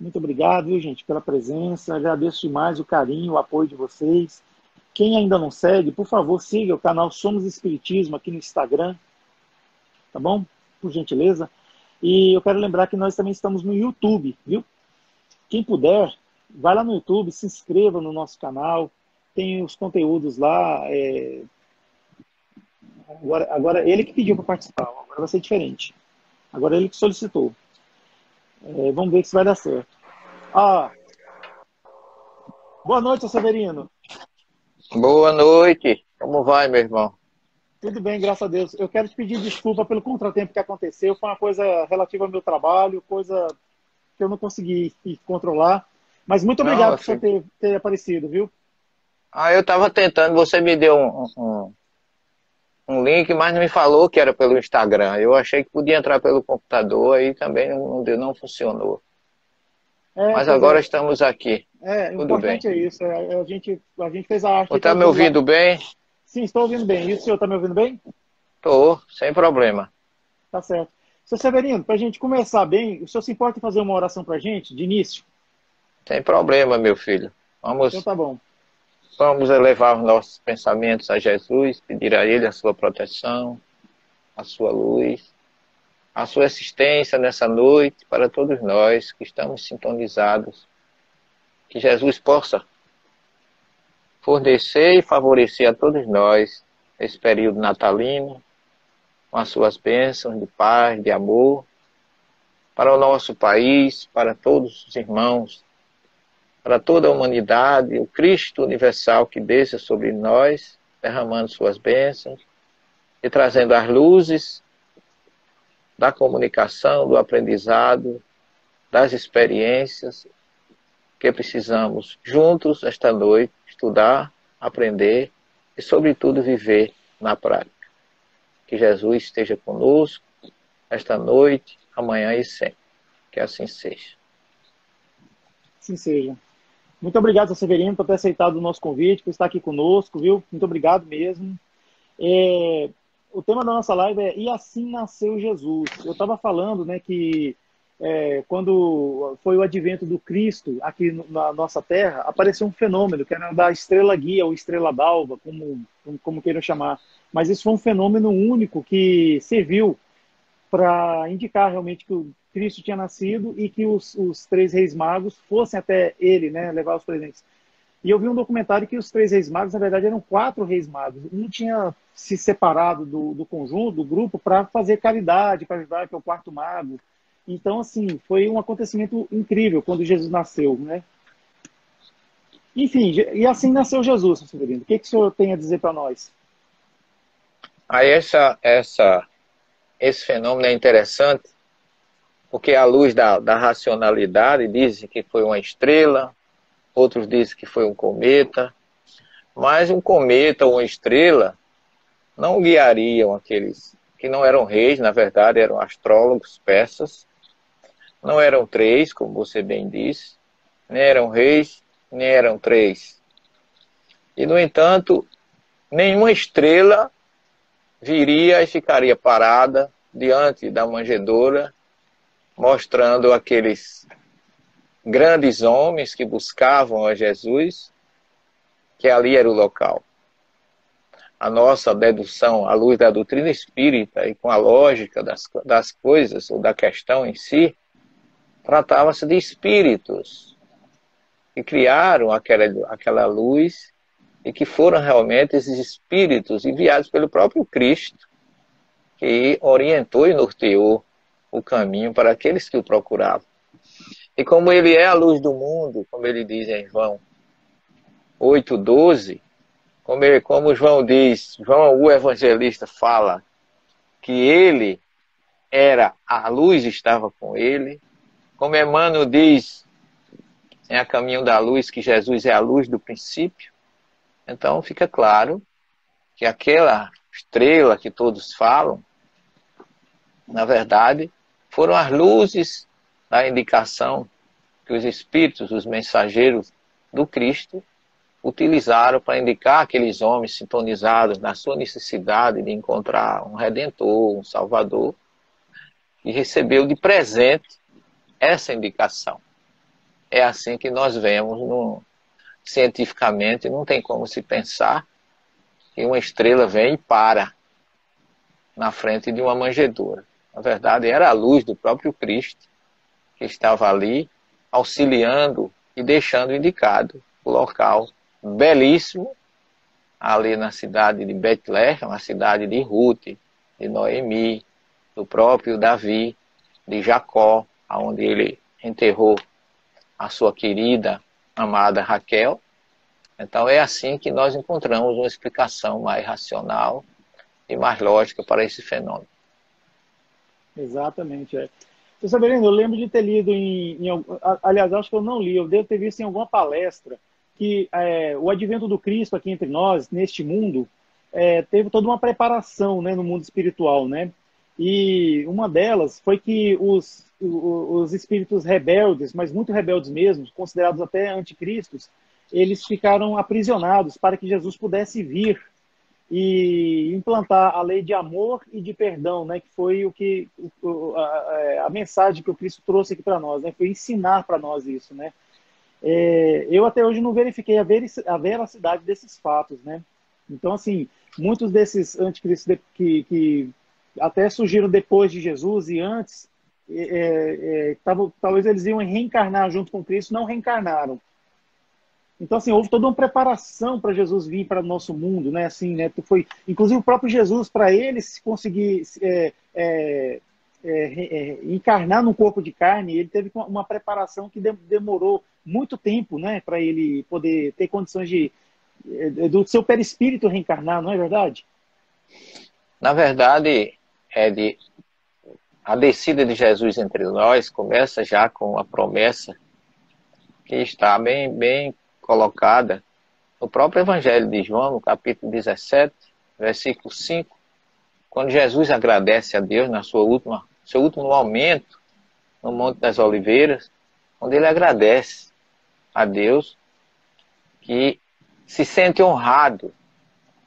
Muito obrigado, viu, gente, pela presença. Agradeço demais o carinho, o apoio de vocês. Quem ainda não segue, por favor, siga o canal Somos Espiritismo aqui no Instagram, tá bom? Por gentileza. E eu quero lembrar que nós também estamos no YouTube, viu? Quem puder, vai lá no YouTube, se inscreva no nosso canal, tem os conteúdos lá. Agora ele que pediu para participar, agora vai ser diferente. Agora ele que solicitou. Vamos ver se vai dar certo. Ah, boa noite, Severino. Boa noite. Como vai, meu irmão? Tudo bem, graças a Deus. Eu quero te pedir desculpa pelo contratempo que aconteceu. Foi uma coisa relativa ao meu trabalho, coisa que eu não consegui controlar. Mas muito Não, obrigado por você assim. ter aparecido, viu? Eu tava tentando, você me deu um link, mas não me falou que era pelo Instagram. Eu achei que podia entrar pelo computador, aí também não funcionou. Mas Pois agora é. estamos aqui. O Tudo bem. importante é isso. A gente fez a arte Você e tá tá me tudo lá. ouvindo bem? Sim, estou ouvindo bem. E o senhor está me ouvindo bem? Tô, sem problema. Tá certo. Seu Severino, para a gente começar bem, o senhor se importa em fazer uma oração para a gente, de início? Sem problema, meu filho. Então Vamos, tá bom. vamos elevar os nossos pensamentos a Jesus, pedir a Ele a sua proteção, a sua luz, a sua assistência nessa noite para todos nós que estamos sintonizados. Que Jesus possa fornecer e favorecer a todos nós esse período natalino, com as suas bênçãos de paz, de amor, para o nosso país, para todos os irmãos, para toda a humanidade, o Cristo universal que desça sobre nós, derramando suas bênçãos e trazendo as luzes da comunicação, do aprendizado, das experiências que precisamos juntos esta noite estudar, aprender e, sobretudo, viver na prática. Que Jesus esteja conosco esta noite, amanhã e sempre. Que assim seja. Assim seja. Muito obrigado, seu Severino, por ter aceitado o nosso convite, por estar aqui conosco, viu? Muito obrigado mesmo. O tema da nossa live é E Assim Nasceu Jesus. Eu estava falando, né, que quando foi o advento do Cristo aqui na nossa terra, apareceu um fenômeno que era da estrela guia ou estrela d'alva, como queiram chamar. Mas isso foi um fenômeno único que serviu para indicar realmente que o Cristo tinha nascido e que os três reis magos fossem até ele, né, levar os presentes. E eu vi um documentário que os três reis magos, na verdade, eram quatro reis magos. Um tinha se separado do conjunto, do grupo, para fazer caridade, para ajudar, que é o quarto mago. Então, assim, foi um acontecimento incrível quando Jesus nasceu, né? Enfim, e assim nasceu Jesus, seu Severino. O que o senhor tem a dizer para nós? Aí esse fenômeno é interessante, porque à luz da racionalidade dizem que foi uma estrela, outros dizem que foi um cometa, mas um cometa ou uma estrela não guiariam aqueles que não eram reis, na verdade eram astrólogos persas, não eram três, como você bem disse, nem eram reis, nem eram três. E, no entanto, nenhuma estrela viria e ficaria parada diante da manjedoura, mostrando aqueles grandes homens que buscavam a Jesus, que ali era o local. A nossa dedução, à luz da doutrina espírita e com a lógica das coisas, ou da questão em si, tratava-se de espíritos que criaram aquela luz e que foram realmente esses espíritos enviados pelo próprio Cristo, que orientou e norteou o caminho para aqueles que o procuravam. E como ele é a luz do mundo, como ele diz em João 8,12, como João diz, João o evangelista fala que ele era, a luz estava com ele, como Emmanuel diz em A Caminho da Luz, que Jesus é a luz do princípio. Então fica claro que aquela estrela que todos falam, na verdade, foram as luzes da indicação que os espíritos, os mensageiros do Cristo, utilizaram para indicar aqueles homens sintonizados na sua necessidade de encontrar um Redentor, um Salvador, e recebeu de presente essa indicação. é assim que nós vemos cientificamente, não tem como se pensar que uma estrela vem e para na frente de uma manjedoura. Na verdade, era a luz do próprio Cristo que estava ali, auxiliando e deixando indicado o local belíssimo, ali na cidade de Betlehem, uma cidade de Ruth, de Noemi, do próprio Davi, de Jacó, onde ele enterrou a sua querida, amada Raquel. Então é assim que nós encontramos uma explicação mais racional e mais lógica para esse fenômeno. Exatamente, é. Você Severino, eu lembro de ter lido aliás, acho que eu não li, eu devo ter visto em alguma palestra que o advento do Cristo aqui entre nós, neste mundo, teve toda uma preparação, né, no mundo espiritual, né? E uma delas foi que os espíritos rebeldes, mas muito rebeldes mesmo, considerados até anticristos, eles ficaram aprisionados para que Jesus pudesse vir e implantar a lei de amor e de perdão, né, que foi a mensagem que o Cristo trouxe aqui para nós, né, foi ensinar para nós isso, né. Eu até hoje não verifiquei a veracidade desses fatos, né. Então, assim, muitos desses anticristos que até surgiram depois de Jesus e antes, talvez eles iam reencarnar junto com Cristo, não reencarnaram. Então, assim, houve toda uma preparação para Jesus vir para o nosso mundo, né? Assim, né? Inclusive, o próprio Jesus, para ele se conseguir encarnar num corpo de carne, ele teve uma preparação que demorou muito tempo, né? Para ele poder ter condições do seu perispírito reencarnar, não é verdade? Na verdade, a descida de Jesus entre nós começa já com a promessa que está bem colocada no próprio Evangelho de João, no capítulo 17, versículo 5, quando Jesus agradece a Deus no seu último momento no Monte das Oliveiras, onde ele agradece a Deus que se sente honrado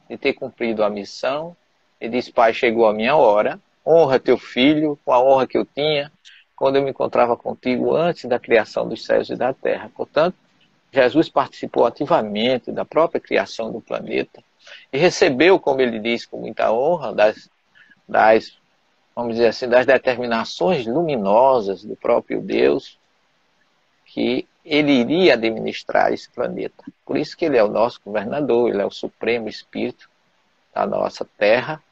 de ter cumprido a missão e diz: Pai, chegou a minha hora, honra teu filho com a honra que eu tinha quando eu me encontrava contigo antes da criação dos céus e da terra. Portanto, Jesus participou ativamente da própria criação do planeta e recebeu, como ele diz, com muita honra, vamos dizer assim, das determinações luminosas do próprio Deus, que ele iria administrar esse planeta. Por isso que ele é o nosso governador, ele é o supremo espírito da nossa Terra,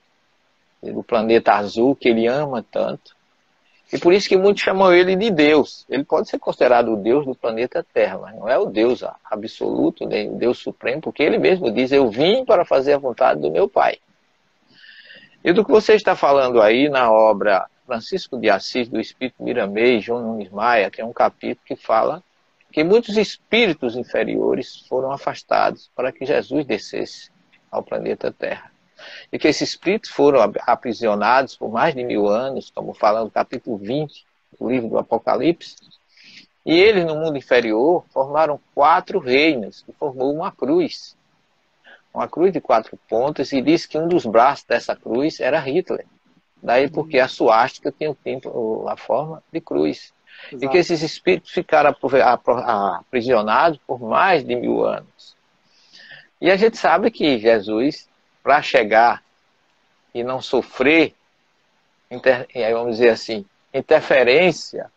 do planeta azul, que ele ama tanto. E por isso que muitos chamam ele de Deus. Ele pode ser considerado o Deus do planeta Terra, mas não é o Deus absoluto, nem o Deus supremo, porque ele mesmo diz: eu vim para fazer a vontade do meu Pai. E do que você está falando aí na obra Francisco de Assis, do Espírito Miramês, João Nunes Maia, que é um capítulo que fala que muitos espíritos inferiores foram afastados para que Jesus descesse ao planeta Terra. E que esses espíritos foram aprisionados por mais de 1000 anos, como fala no capítulo 20 do livro do Apocalipse. E eles, no mundo inferior, formaram 4 reinos, que formou uma cruz de 4 pontas, e diz que um dos braços dessa cruz era Hitler. Daí porque a suástica tinha a forma de cruz. Exato. E que esses espíritos ficaram aprisionados por mais de 1000 anos. E a gente sabe que Jesus, para chegar e não sofrer, vamos dizer assim, interferência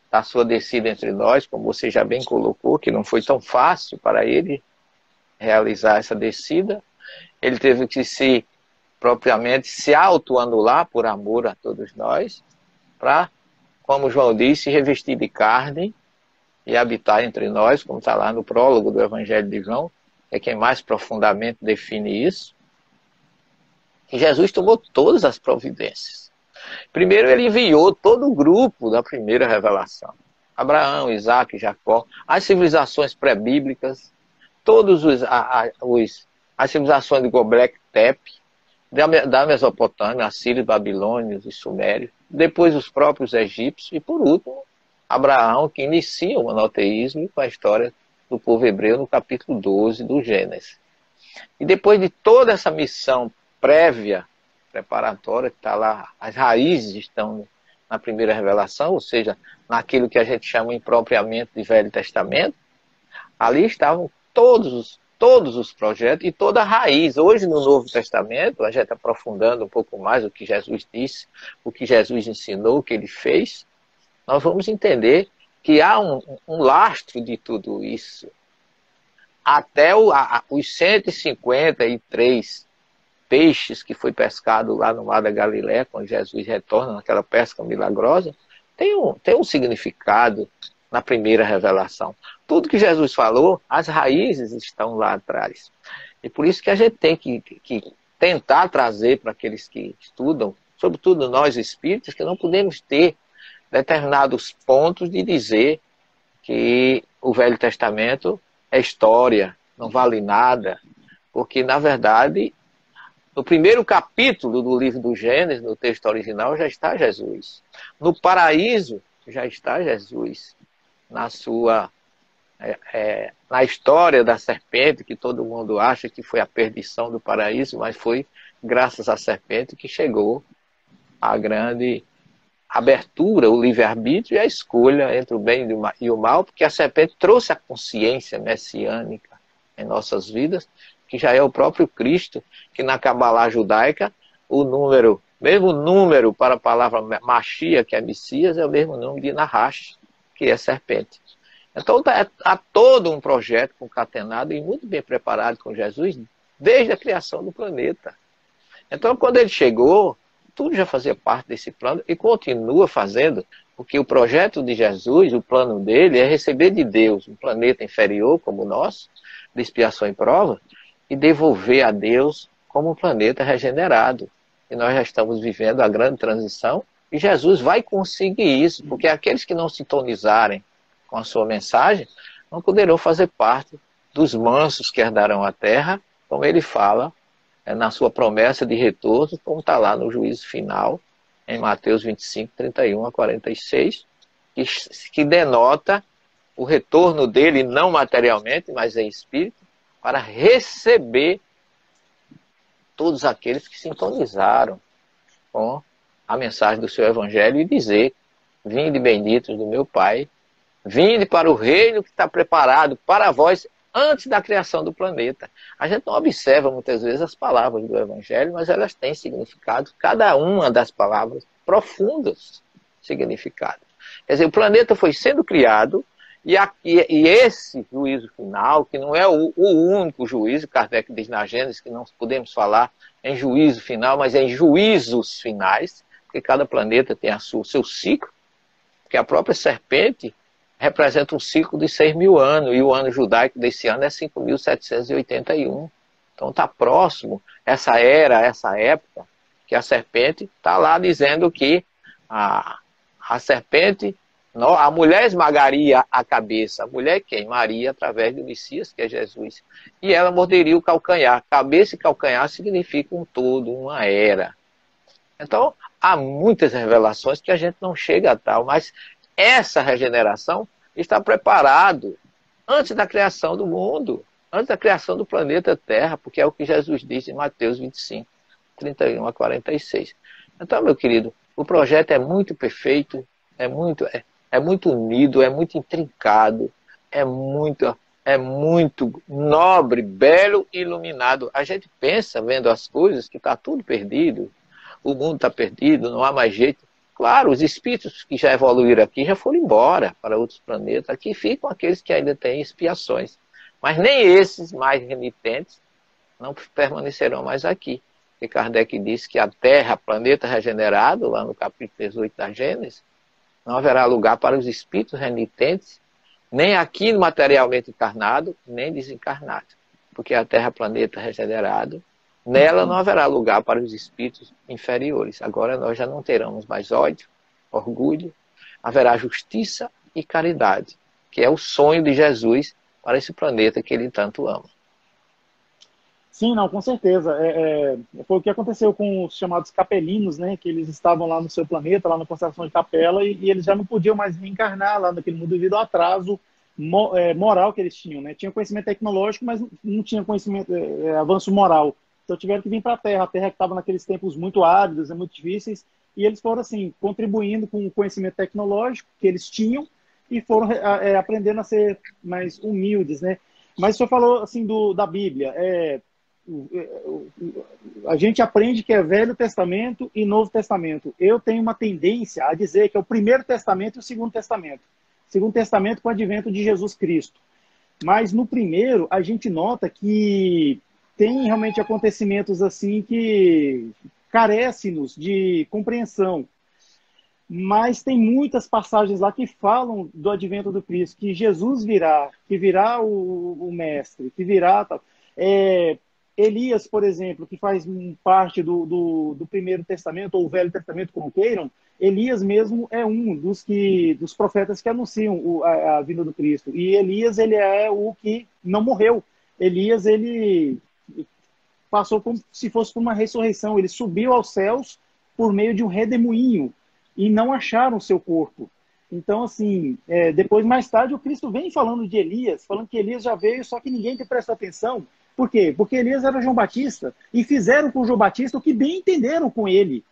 da sua descida entre nós, como você já bem colocou, que não foi tão fácil para ele realizar essa descida, ele teve que propriamente se auto-anular por amor a todos nós, para, como João disse, revestir de carne e habitar entre nós, como está lá no prólogo do Evangelho de João, é quem mais profundamente define isso. E Jesus tomou todas as providências. Primeiro, ele enviou todo o grupo da primeira revelação. Abraão, Isaac, Jacó, as civilizações pré-bíblicas, as civilizações de Göbekli Tepe, da Mesopotâmia, Assírios, Babilônios e Sumérios, depois os próprios egípcios, e por último, Abraão, que inicia o monoteísmo com a história do povo hebreu no capítulo 12 do Gênesis. E depois de toda essa missão prévia, preparatória, que está lá, as raízes estão na primeira revelação, ou seja, naquilo que a gente chama impropriamente de Velho Testamento, ali estavam todos os projetos e toda a raiz. Hoje, no Novo Testamento, a gente aprofundando um pouco mais o que Jesus disse, o que Jesus ensinou, o que ele fez, nós vamos entender que há um lastro de tudo isso. Até os 153 peixes que foi pescado lá no Mar da Galileia, quando Jesus retorna naquela pesca milagrosa, tem um significado na primeira revelação. Tudo que Jesus falou, as raízes estão lá atrás. E por isso que a gente tem que tentar trazer para aqueles que estudam, sobretudo nós espíritas, que não podemos ter determinados pontos de dizer que o Velho Testamento é história, não vale nada, porque, na verdade, no primeiro capítulo do livro do Gênesis, no texto original, já está Jesus. No paraíso, já está Jesus. Na história da serpente, que todo mundo acha que foi a perdição do paraíso, mas foi graças à serpente que chegou a grande abertura, o livre-arbítrio e a escolha entre o bem e o mal, porque a serpente trouxe a consciência messiânica em nossas vidas, que já é o próprio Cristo, que na Cabalá judaica, mesmo número para a palavra Machia, que é Messias, é o mesmo nome de Nahash, que é serpente. Então há todo um projeto concatenado e muito bem preparado com Jesus desde a criação do planeta. Então, quando ele chegou, tudo já fazia parte desse plano e continua fazendo, porque o projeto de Jesus, o plano dele é receber de Deus um planeta inferior como o nosso, de expiação e prova, e devolver a Deus como um planeta regenerado. E nós já estamos vivendo a grande transição e Jesus vai conseguir isso, porque aqueles que não sintonizarem com a sua mensagem não poderão fazer parte dos mansos que herdarão a terra, como ele fala na sua promessa de retorno, como está lá no juízo final, em Mateus 25, 31 a 46, que denota o retorno dele não materialmente, mas em espírito, para receber todos aqueles que sintonizaram com a mensagem do seu evangelho e dizer: vinde benditos do meu Pai, vinde para o reino que está preparado para vós antes da criação do planeta. A gente não observa muitas vezes as palavras do evangelho, mas elas têm significado, cada uma das palavras, profundos significados. Quer dizer, o planeta foi sendo criado e esse juízo final, que não é o único juízo, Kardec diz na Gênesis que não podemos falar em juízo final, mas em juízos finais, porque cada planeta tem o seu ciclo, porque a própria serpente representa um ciclo de 6.000 anos, e o ano judaico desse ano é 5.781. Então está próximo essa época, que a serpente está lá dizendo que a serpente, a mulher esmagaria a cabeça. A mulher queimaria através do Messias, que é Jesus. E ela morderia o calcanhar. Cabeça e calcanhar significam um todo, uma era. Então, há muitas revelações que a gente não chega a tal, mas essa regeneração está preparado antes da criação do mundo, antes da criação do planeta Terra, porque é o que Jesus diz em Mateus 25, 31 a 46. Então, meu querido, o projeto é muito perfeito, é muito unido, é muito intrincado, é muito nobre, belo e iluminado. A gente pensa, vendo as coisas, que está tudo perdido, o mundo está perdido, não há mais jeito. Claro, os espíritos que já evoluíram aqui já foram embora para outros planetas. Aqui ficam aqueles que ainda têm expiações. Mas nem esses mais remitentes não permanecerão mais aqui. Porque Kardec disse que a Terra, planeta regenerado, lá no capítulo 18 da Gênesis, não haverá lugar para os espíritos renitentes, nem aqui materialmente encarnado, nem desencarnado. Porque a Terra, planeta regenerado, nela não haverá lugar para os espíritos inferiores. Agora nós já não teremos mais ódio, orgulho, haverá justiça e caridade, que é o sonho de Jesus para esse planeta que ele tanto ama. Sim, não, com certeza. Foi o que aconteceu com os chamados capelinos, né? Que eles estavam lá no seu planeta, lá na constelação de Capela, e eles já não podiam mais reencarnar lá naquele mundo devido ao atraso moral que eles tinham, né? Tinha conhecimento tecnológico, mas não tinha conhecimento, avanço moral. Então tiveram que vir para a Terra que estava naqueles tempos muito áridos e muito difíceis, e eles foram assim contribuindo com o conhecimento tecnológico que eles tinham e foram aprendendo a ser mais humildes, né? Mas o senhor falou assim da Bíblia. A gente aprende que é Velho Testamento e Novo Testamento. Eu tenho uma tendência a dizer que é o Primeiro Testamento e o Segundo Testamento. Segundo Testamento com o advento de Jesus Cristo. Mas no primeiro, a gente nota que tem realmente acontecimentos assim que carecem-nos de compreensão. Mas tem muitas passagens lá que falam do advento do Cristo, que Jesus virá, que virá o Mestre, que virá... Elias, por exemplo, que faz parte do Primeiro Testamento, ou Velho Testamento, como queiram, Elias mesmo é um dos profetas que anunciam a vinda do Cristo. E Elias, ele é o que não morreu. Elias, ele passou como se fosse por uma ressurreição. Ele subiu aos céus por meio de um redemoinho e não acharam o seu corpo. Então, assim, depois, mais tarde, o Cristo vem falando de Elias, falando que Elias já veio, só que ninguém te presta atenção. Por quê? Porque Elias era João Batista, e fizeram com João Batista o que bem entenderam com ele.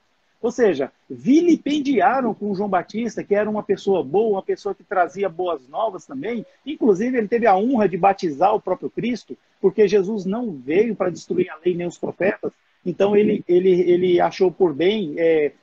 Ou seja, vilipendiaram com João Batista, que era uma pessoa boa, uma pessoa que trazia boas novas também. Inclusive, ele teve a honra de batizar o próprio Cristo, porque Jesus não veio para destruir a lei nem os profetas. Então, ele achou por bem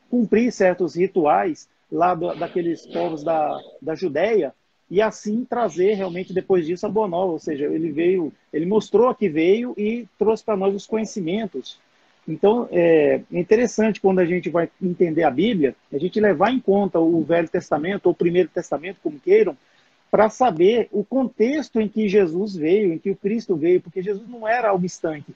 cumprir certos rituais lá daqueles povos da Judéia, e assim trazer realmente depois disso a boa nova. Ou seja, ele mostrou a que veio e trouxe para nós os conhecimentos. Então, é interessante quando a gente vai entender a Bíblia, a gente levar em conta o Velho Testamento, ou o Primeiro Testamento, como queiram, para saber o contexto em que Jesus veio, em que o Cristo veio, porque Jesus não era algo distante.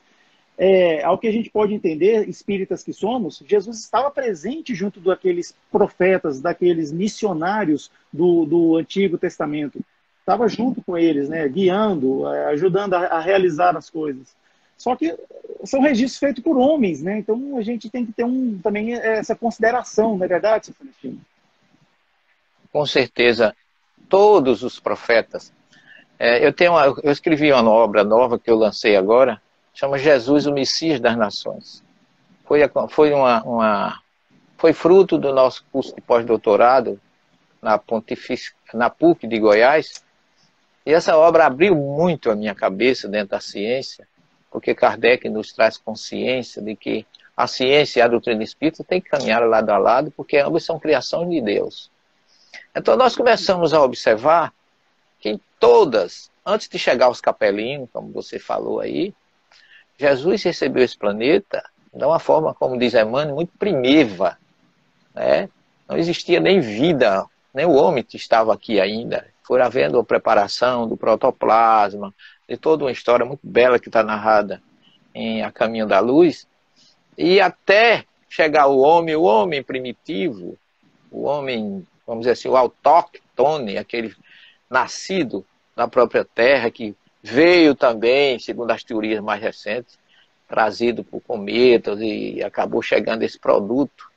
Ao que a gente pode entender, espíritas que somos, Jesus estava presente junto daqueles profetas, daqueles missionários do Antigo Testamento. Estava junto com eles, né, guiando, ajudando a realizar as coisas. Só que são registros feitos por homens, né? Então a gente tem que ter também essa consideração, não é verdade, seu Celestino? Com certeza, todos os profetas. Eu escrevi uma obra nova que eu lancei agora, chama Jesus, o Messias das Nações. Foi fruto do nosso curso de pós-doutorado na PUC de Goiás, e essa obra abriu muito a minha cabeça dentro da ciência, porque Kardec nos traz consciência de que a ciência e a doutrina espírita têm que caminhar lado a lado, porque ambas são criações de Deus. Então nós começamos a observar que em todas, antes de chegar aos capelinhos, como você falou aí, Jesus recebeu esse planeta de uma forma, como diz Emmanuel, muito primitiva, né? Não existia nem vida, nem o homem que estava aqui ainda. Foi havendo a preparação do protoplasma, de toda uma história muito bela que está narrada em A Caminho da Luz, e até chegar o homem primitivo, o homem, vamos dizer assim, o autóctone, aquele nascido na própria terra, que veio também, segundo as teorias mais recentes, trazido por cometas e acabou chegando esse produto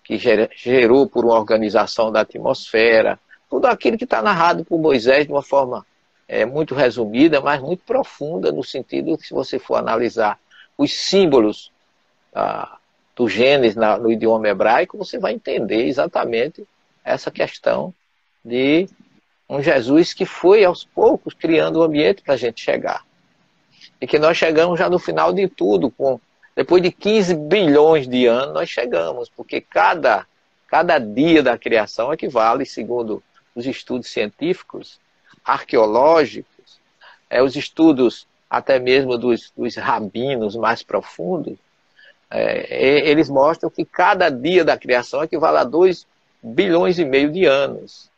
que gerou por uma organização da atmosfera, tudo aquilo que está narrado por Moisés de uma forma muito resumida, mas muito profunda, no sentido que, se você for analisar os símbolos do Gênesis no idioma hebraico, você vai entender exatamente essa questão de um Jesus que foi aos poucos criando o ambiente para a gente chegar. E que nós chegamos já no final de tudo, depois de 15 bilhões de anos nós chegamos, porque cada dia da criação equivale, segundo os estudos científicos, arqueológicos, os estudos até mesmo dos rabinos mais profundos, eles mostram que cada dia da criação equivale a 2 bilhões e meio de anos.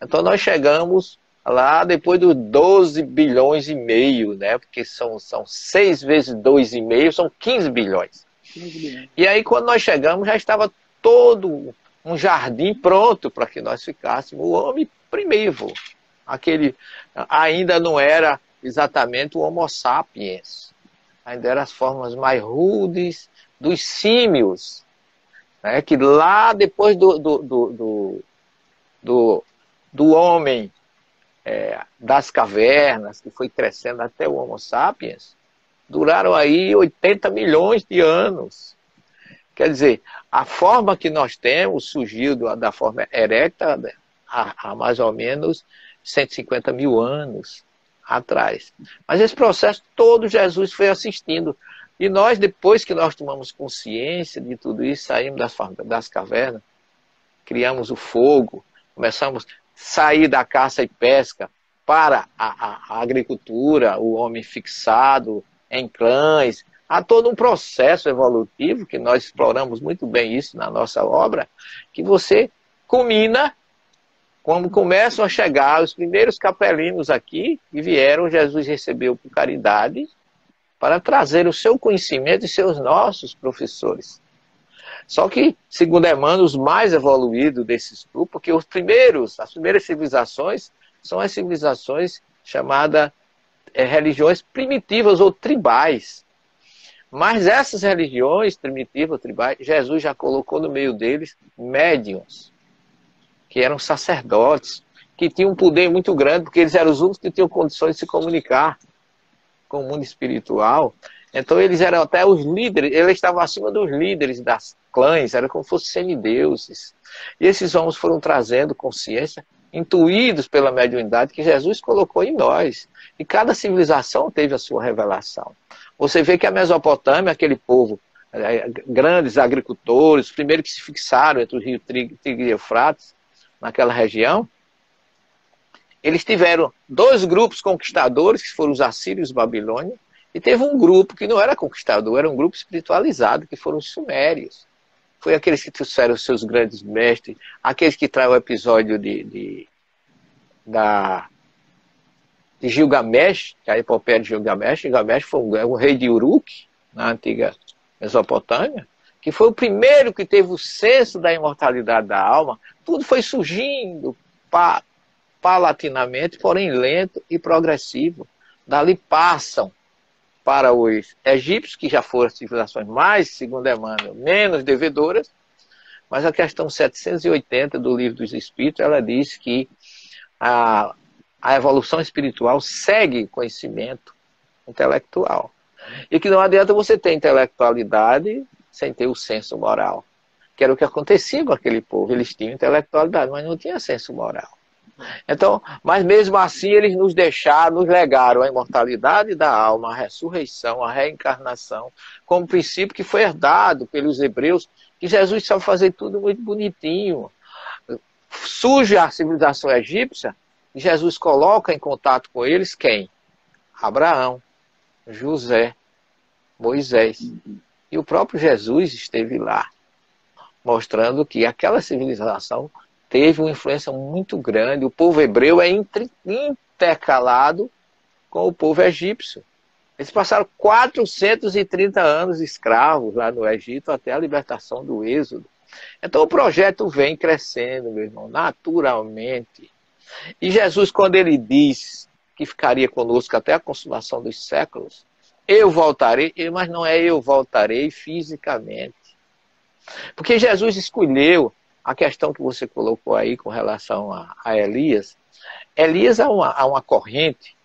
Então nós chegamos lá depois dos 12 bilhões e meio, né? Porque são 6 vezes 2,5, são 15 bilhões. 15 bilhões. E aí quando nós chegamos já estava todo um jardim pronto para que nós ficássemos. O homem primitivo, aquele ainda não era exatamente o Homo sapiens, ainda eram as formas mais rudes dos símios, né? Que lá depois do homem das cavernas, que foi crescendo até o Homo sapiens, duraram aí 80 milhões de anos. Quer dizer, a forma que nós temos surgiu da forma erecta há mais ou menos 150 mil anos atrás. Mas esse processo todo Jesus foi assistindo. E nós, depois que nós tomamos consciência de tudo isso, saímos das cavernas, criamos o fogo, começamos a sair da caça e pesca para a agricultura, o homem fixado em clãs. Há todo um processo evolutivo, que nós exploramos muito bem isso na nossa obra, que você culmina quando começam a chegar os primeiros capelinos aqui, que vieram, Jesus recebeu por caridade, para trazer o seu conhecimento e seus nossos professores. Só que, segundo Emmanuel, os mais evoluídos desses grupos, porque as primeiras civilizações são as civilizações chamadas religiões primitivas ou tribais. Mas essas religiões primitivas, tribais, Jesus já colocou no meio deles médiuns, que eram sacerdotes, que tinham um poder muito grande, porque eles eram os únicos que tinham condições de se comunicar com o mundo espiritual. Então eles eram até os líderes, eles estavam acima dos líderes das clãs, eram como se fossem semideuses. E esses homens foram trazendo consciência, intuídos pela mediunidade que Jesus colocou em nós. E cada civilização teve a sua revelação. Você vê que a Mesopotâmia, aquele povo, grandes agricultores, os primeiros que se fixaram entre o rio Tigre e Eufrates, naquela região, eles tiveram dois grupos conquistadores, que foram os assírios e os babilônios, e teve um grupo que não era conquistador, era um grupo espiritualizado, que foram os sumérios. Foi aqueles que trouxeram os seus grandes mestres, aqueles que traem o episódio de Gilgamesh, que é a epopeia de Gilgamesh. Gilgamesh foi um rei de Uruk, na antiga Mesopotâmia, que foi o primeiro que teve o senso da imortalidade da alma. Tudo foi surgindo paulatinamente, porém lento e progressivo. Dali passam para os egípcios, que já foram as civilizações mais, segundo Emmanuel, menos devedoras, mas a questão 780 do Livro dos Espíritos, ela diz que a evolução espiritual segue o conhecimento intelectual. E que não adianta você ter intelectualidade sem ter o senso moral. Que era o que acontecia com aquele povo. Eles tinham intelectualidade, mas não tinham senso moral. Então, mas mesmo assim eles nos deixaram, nos legaram a imortalidade da alma, a ressurreição, a reencarnação, como princípio que foi herdado pelos hebreus, que Jesus sabe fazer tudo muito bonitinho. Surge a civilização egípcia, e Jesus coloca em contato com eles quem? Abraão, José, Moisés. E o próprio Jesus esteve lá, mostrando que aquela civilização teve uma influência muito grande. O povo hebreu é intercalado com o povo egípcio. Eles passaram 430 anos escravos lá no Egito até a libertação do Êxodo. Então o projeto vem crescendo, meu irmão, naturalmente. E Jesus, quando ele diz que ficaria conosco até a consumação dos séculos, eu voltarei, mas não é eu voltarei fisicamente. Porque Jesus escolheu a questão que você colocou aí com relação a Elias. Elias há uma corrente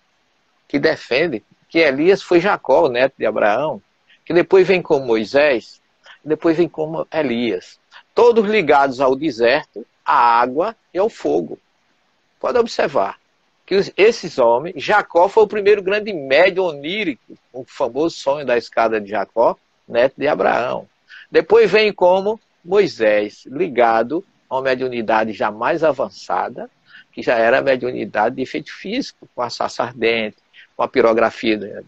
que defende que Elias foi Jacó, o neto de Abraão, que depois vem como Moisés, depois vem como Elias. Todos ligados ao deserto, à água e ao fogo. Pode observar que esses homens, Jacó foi o primeiro grande médium onírico, o famoso sonho da escada de Jacó, neto de Abraão. Depois vem como Moisés, ligado a uma mediunidade já mais avançada, que já era a mediunidade de efeito físico, com a sarça ardente, com a pirografia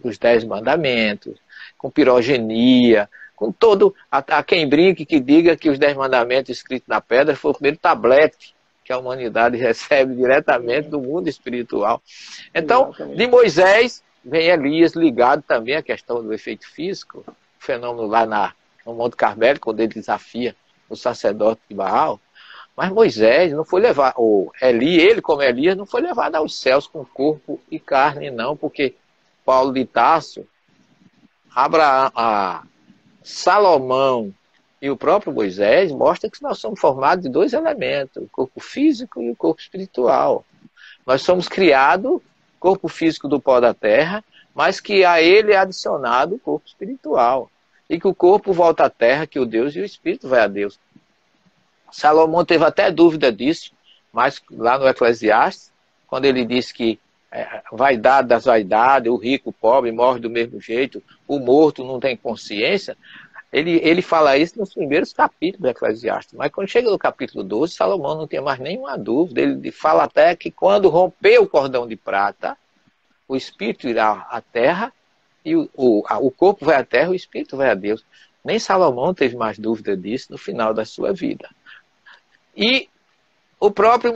dos 10 mandamentos, com pirogenia, com todo... Há quem brinque que diga que os 10 mandamentos escritos na pedra foi o primeiro tablete que a humanidade recebe diretamente do mundo espiritual. Então, de Moisés, vem Elias ligado também à questão do efeito físico, o fenômeno lá no Monte Carmelo, quando ele desafia o sacerdote de Baal. Mas Moisés não foi levado, ou ele como Elias, não foi levado aos céus com corpo e carne, não, porque Paulo de Tarso, Salomão e o próprio Moisés mostram que nós somos formados de 2 elementos, o corpo físico e o corpo espiritual. Nós somos criados, corpo físico do pó da terra, mas que a ele é adicionado o corpo espiritual. e que o corpo volta à terra, que o Deus e o espírito vai a Deus. Salomão teve até dúvida disso, mas lá no Eclesiastes, quando ele disse que vaidade das vaidades, o rico, o pobre, morre do mesmo jeito, o morto não tem consciência, ele fala isso nos primeiros capítulos do Eclesiastes. Mas quando chega no capítulo 12, Salomão não tem mais nenhuma dúvida. Ele fala até que quando romper o cordão de prata, o espírito irá à terra, e o corpo vai à terra, o espírito vai a Deus. Nem Salomão teve mais dúvida disso no final da sua vida. E o próprio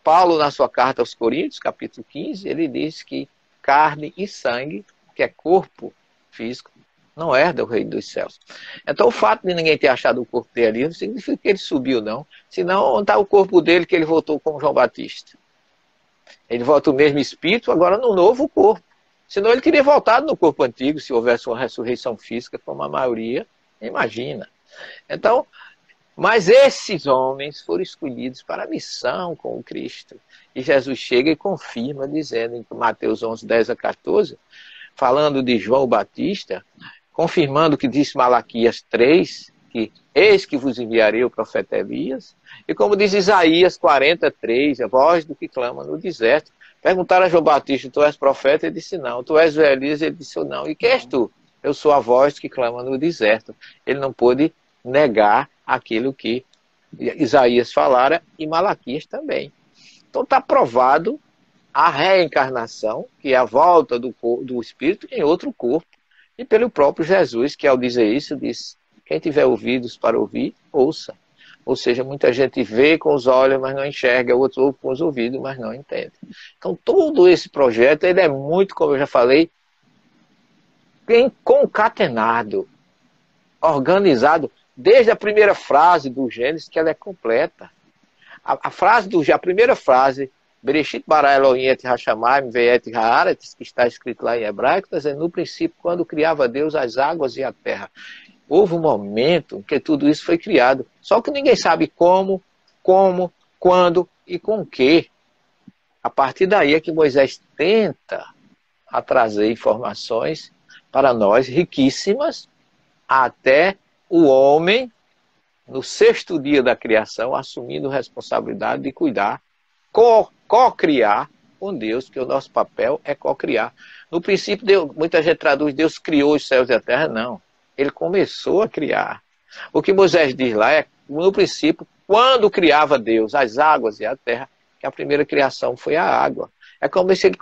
Paulo, na sua carta aos Coríntios, capítulo 15, ele diz que carne e sangue, que é corpo físico, não herda o reino dos céus. Então, o fato de ninguém ter achado o corpo dele ali não significa que ele subiu, não. Senão, onde está o corpo dele que ele voltou como João Batista? Ele volta o mesmo espírito, agora no novo corpo. Senão, ele teria voltado no corpo antigo, se houvesse uma ressurreição física, como a maioria imagina. Então, mas esses homens foram escolhidos para a missão com o Cristo. E Jesus chega e confirma, dizendo em Mateus 11, 10 a 14, falando de João Batista, confirmando o que disse Malaquias 3, que eis que vos enviarei o profeta Elias, e como diz Isaías 43, a voz do que clama no deserto. Perguntaram a João Batista, tu és profeta? Ele disse não. Tu és o Elias? Ele disse não. E quem és tu? Eu sou a voz que clama no deserto. Ele não pôde negar aquilo que Isaías falara e Malaquias também. Então está provado a reencarnação, que é a volta do espírito em outro corpo, e pelo próprio Jesus, que ao dizer isso, disse, quem tiver ouvidos para ouvir, ouça. Ou seja, muita gente vê com os olhos, mas não enxerga, outros ouvem com os ouvidos, mas não entende. Então todo esse projeto, ele é muito, como eu já falei, bem concatenado, organizado, desde a primeira frase do Gênesis, que ela é completa. A primeira frase, Bereshit bara Elohim et hashamayim ve'et haaretz, que está escrito lá em hebraico, está dizendo, no princípio, quando criava Deus as águas e a terra. Houve um momento em que tudo isso foi criado. Só que ninguém sabe como, quando e com que. A partir daí é que Moisés tenta a trazer informações para nós riquíssimas, até o homem, no sexto dia da criação, assumindo a responsabilidade de cuidar, co-criar com Deus, que o nosso papel é co-criar. No princípio, Deus, muita gente traduz, Deus criou os céus e a terra, não. Ele começou a criar. O que Moisés diz lá é, no princípio, quando criava Deus as águas e a terra, que a primeira criação foi a água. É como se ele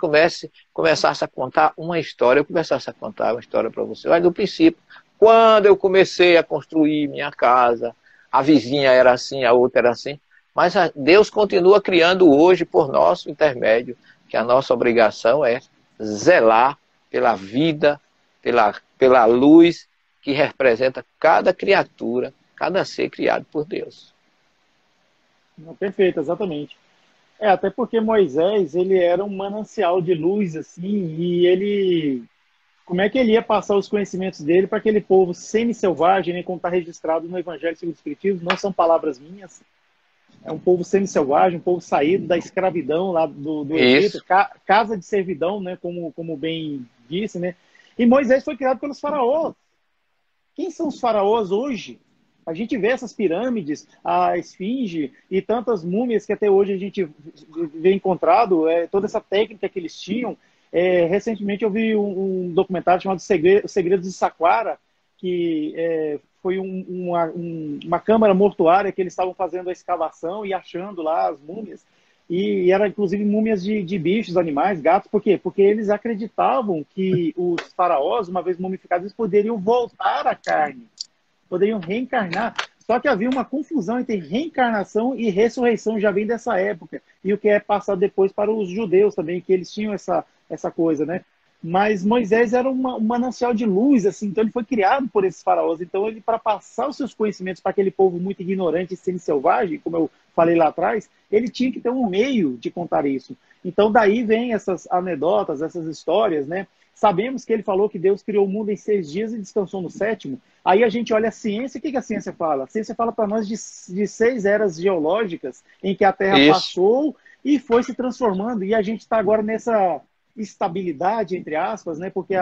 começasse a contar uma história, eu começasse a contar uma história para você. Mas no princípio, quando eu comecei a construir minha casa, a vizinha era assim, a outra era assim, mas Deus continua criando hoje por nosso intermédio, que a nossa obrigação é zelar pela vida, pela luz que representa cada criatura, cada ser criado por Deus. Perfeito, exatamente. Até porque Moisés, ele era um manancial de luz, assim, e ele... Como é que ele ia passar os conhecimentos dele para aquele povo semi-selvagem, né, como está registrado no Evangelho segundo o Espiritismo? Não são palavras minhas. É um povo semi-selvagem, um povo saído da escravidão lá do Egito, casa de servidão, né, como bem disse, né? E Moisés foi criado pelos faraós. Quem são os faraós hoje? A gente vê essas pirâmides, a esfinge e tantas múmias que até hoje a gente vê encontrado, toda essa técnica que eles tinham. Recentemente eu vi um documentário chamado Os Segredos de Saqqara, que foi uma câmara mortuária que eles estavam fazendo a escavação e achando lá as múmias. E era inclusive múmias de bichos, animais, gatos. Por quê? Porque eles acreditavam que os faraós, uma vez mumificados, eles poderiam voltar à carne, poderiam reencarnar. Só que havia uma confusão entre reencarnação e ressurreição, já vem dessa época. E o que é passado depois para os judeus também, que eles tinham essa coisa, né? Mas Moisés era um manancial de luz, assim, então ele foi criado por esses faraós. Então ele, para passar os seus conhecimentos para aquele povo muito ignorante e semi-selvagem, como eu falei lá atrás, ele tinha que ter um meio de contar isso. Então daí vem essas anedotas, essas histórias, né? Sabemos que ele falou que Deus criou o mundo em 6 dias e descansou no 7º. Aí a gente olha a ciência, o que a ciência fala? A ciência fala para nós de 6 eras geológicas em que a Terra passou e foi se transformando. E a gente está agora estabilidade, entre aspas, né? Porque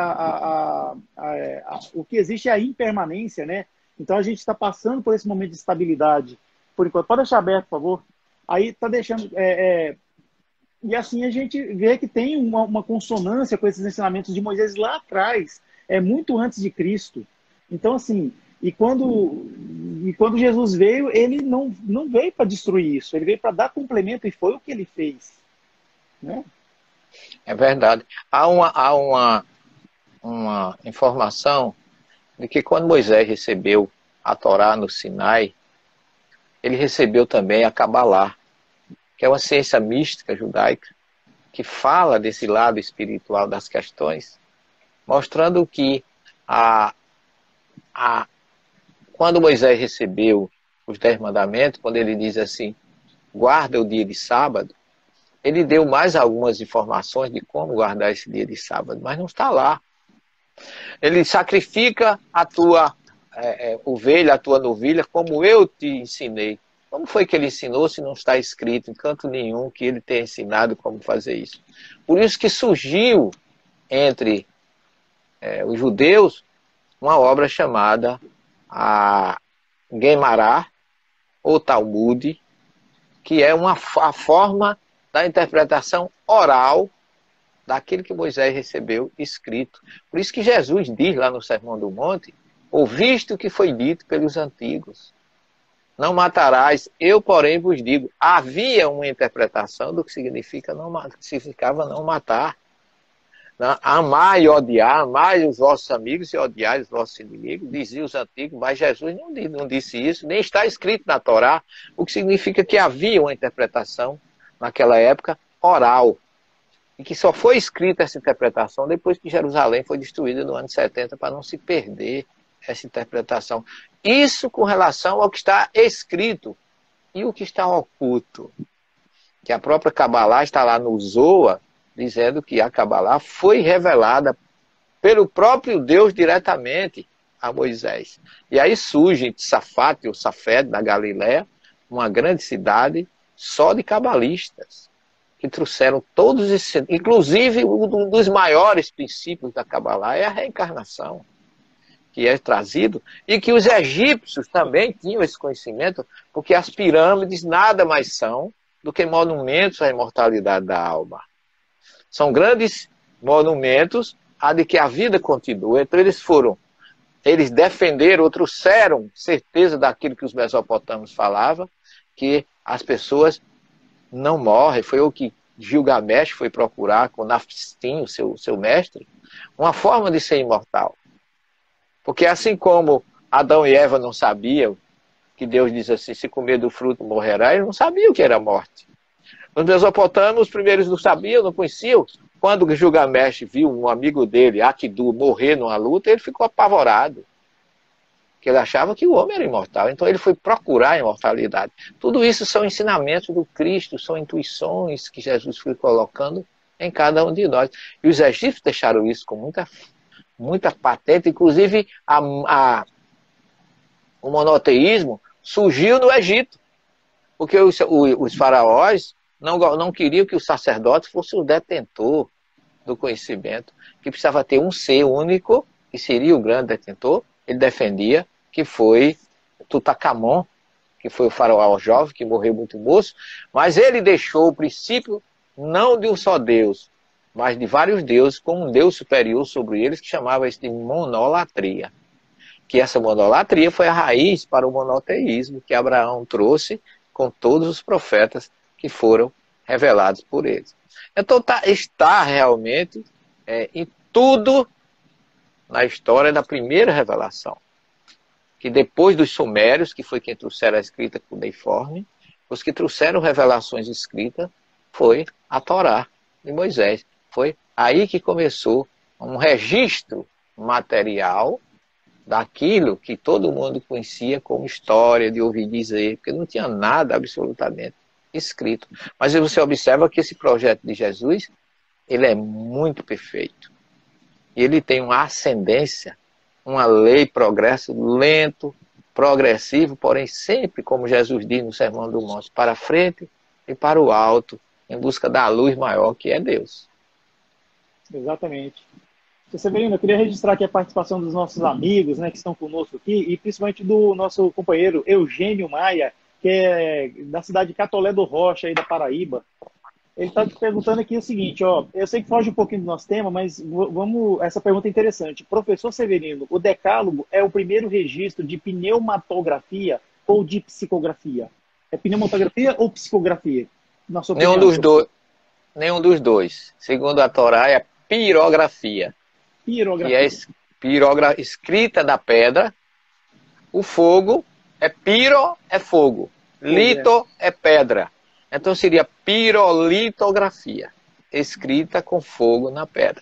o que existe é a impermanência, né? Então a gente está passando por esse momento de estabilidade, por enquanto. Pode deixar aberto, por favor. Aí está deixando... E assim a gente vê que tem uma consonância com esses ensinamentos de Moisés lá atrás, muito antes de Cristo. Então, assim, e quando Jesus veio, ele não veio para destruir isso, ele veio para dar complemento, e foi o que ele fez. Né? É verdade. Há uma informação de que quando Moisés recebeu a Torá no Sinai, ele recebeu também a Cabalá, que é uma ciência mística judaica, que fala desse lado espiritual das questões, mostrando que quando Moisés recebeu os 10 mandamentos, quando ele diz assim, guarda o dia de sábado, ele deu mais algumas informações de como guardar esse dia de sábado, mas não está lá. Ele sacrifica a tua ovelha, a tua novilha, como eu te ensinei. Como foi que ele ensinou se não está escrito em canto nenhum que ele tenha ensinado como fazer isso? Por isso que surgiu entre os judeus uma obra chamada a Guemará, ou Talmud, que é a forma da interpretação oral daquilo que Moisés recebeu escrito. Por isso que Jesus diz lá no Sermão do Monte, ouviste o que foi dito pelos antigos. Não matarás, eu, porém, vos digo. Havia uma interpretação do que significava não matar. Amar e odiar, amai os vossos amigos e odiai os vossos inimigos, diziam os antigos, mas Jesus não disse isso, nem está escrito na Torá, o que significa que havia uma interpretação, naquela época, oral, e que só foi escrita essa interpretação depois que Jerusalém foi destruída no ano 70, para não se perder essa interpretação. Isso com relação ao que está escrito e o que está oculto. Que a própria Cabalá está lá no Zoa, dizendo que a Cabalá foi revelada pelo próprio Deus diretamente a Moisés. E aí surge Safate, ou Safed, na Galiléia, uma grande cidade só de cabalistas, que trouxeram todos esses... Inclusive, um dos maiores princípios da Cabalá é a reencarnação, que é trazido, e que os egípcios também tinham esse conhecimento, porque as pirâmides nada mais são do que monumentos à imortalidade da alma. São grandes monumentos a de que a vida continua. Então eles defenderam, ou trouxeram certeza daquilo que os mesopotâmios falavam, que as pessoas não morrem. Foi o que Gilgamesh foi procurar com Nafistim, seu mestre, uma forma de ser imortal. Porque assim como Adão e Eva não sabiam, que Deus diz assim, se comer do fruto morrerá, eles não sabiam o que era a morte. Os mesopotâmios, os primeiros não sabiam, não conheciam. Quando Gilgamesh viu um amigo dele, Akidu, morrer numa luta, ele ficou apavorado. Porque ele achava que o homem era imortal. Então ele foi procurar a imortalidade. Tudo isso são ensinamentos do Cristo, são intuições que Jesus foi colocando em cada um de nós. E os egípcios deixaram isso com muita patente. Inclusive, o monoteísmo surgiu no Egito. Porque os faraós não queriam que o sacerdote fosse o detentor do conhecimento, que precisava ter um ser único, que seria o grande detentor. Ele defendia que foi Tutankhamon, que foi o faraó jovem, que morreu muito moço, mas ele deixou o princípio não de um só Deus, mas de vários deuses, com um Deus superior sobre eles, que chamava isso de monolatria. Que essa monolatria foi a raiz para o monoteísmo que Abraão trouxe com todos os profetas que foram revelados por eles. Então está realmente em tudo na história da primeira revelação. Que depois dos sumérios, que foi quem trouxeram a escrita cuneiforme, os que trouxeram revelações escritas foi a Torá de Moisés. Foi aí que começou um registro material daquilo que todo mundo conhecia como história, de ouvir dizer, porque não tinha nada absolutamente escrito. Mas você observa que esse projeto de Jesus, ele é muito perfeito. E ele tem uma ascendência, uma lei, progresso lento, progressivo, porém sempre, como Jesus diz no Sermão do Monte, para frente e para o alto, em busca da luz maior que é Deus. Exatamente. Severino, eu queria registrar aqui a participação dos nossos amigos, né, que estão conosco aqui, e principalmente do nosso companheiro Eugênio Maia, que é da cidade de Catolé do Rocha, aí da Paraíba. Ele está te perguntando aqui o seguinte, ó, eu sei que foge um pouquinho do nosso tema, mas vamos, essa pergunta é interessante. Professor Severino, o decálogo é o primeiro registro de pneumatografia ou de psicografia? É pneumatografia ou psicografia? Na sua Nenhum opinião, dos professor? dois. Nenhum dos dois. Segundo a Torá, é pirografia, que é Pirografia. escrita da pedra. O fogo é piro, é fogo. Fogo, é. Lito é pedra. Então seria pirolitografia, escrita com fogo na pedra.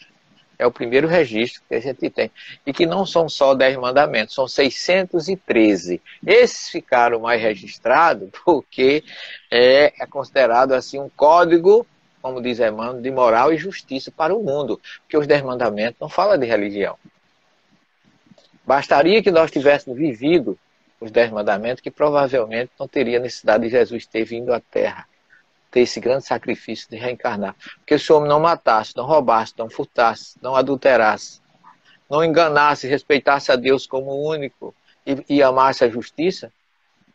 É o primeiro registro que a gente tem. E que não são só 10 mandamentos, são 613. Esses ficaram mais registrados porque é considerado assim um código, como diz Emmanuel, de moral e justiça para o mundo. Porque os 10 mandamentos não falam de religião. Bastaria que nós tivéssemos vivido os 10 mandamentos, que provavelmente não teria necessidade de Jesus ter vindo à Terra, ter esse grande sacrifício de reencarnar. Porque se o homem não matasse, não roubasse, não furtasse, não adulterasse, não enganasse, respeitasse a Deus como único e amasse a justiça,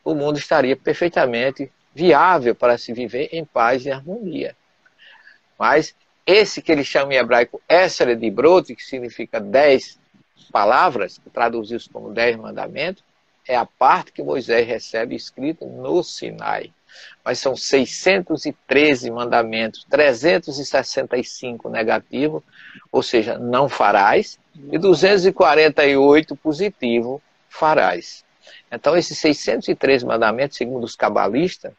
o mundo estaria perfeitamente viável para se viver em paz e harmonia. Mas esse que ele chama em hebraico Esser de Brot, que significa 10 palavras, traduzidos como 10 mandamentos, é a parte que Moisés recebe escrito no Sinai. Mas são 613 mandamentos, 365 negativos, ou seja, não farás, e 248 positivo, farás. Então, esses 613 mandamentos, segundo os cabalistas,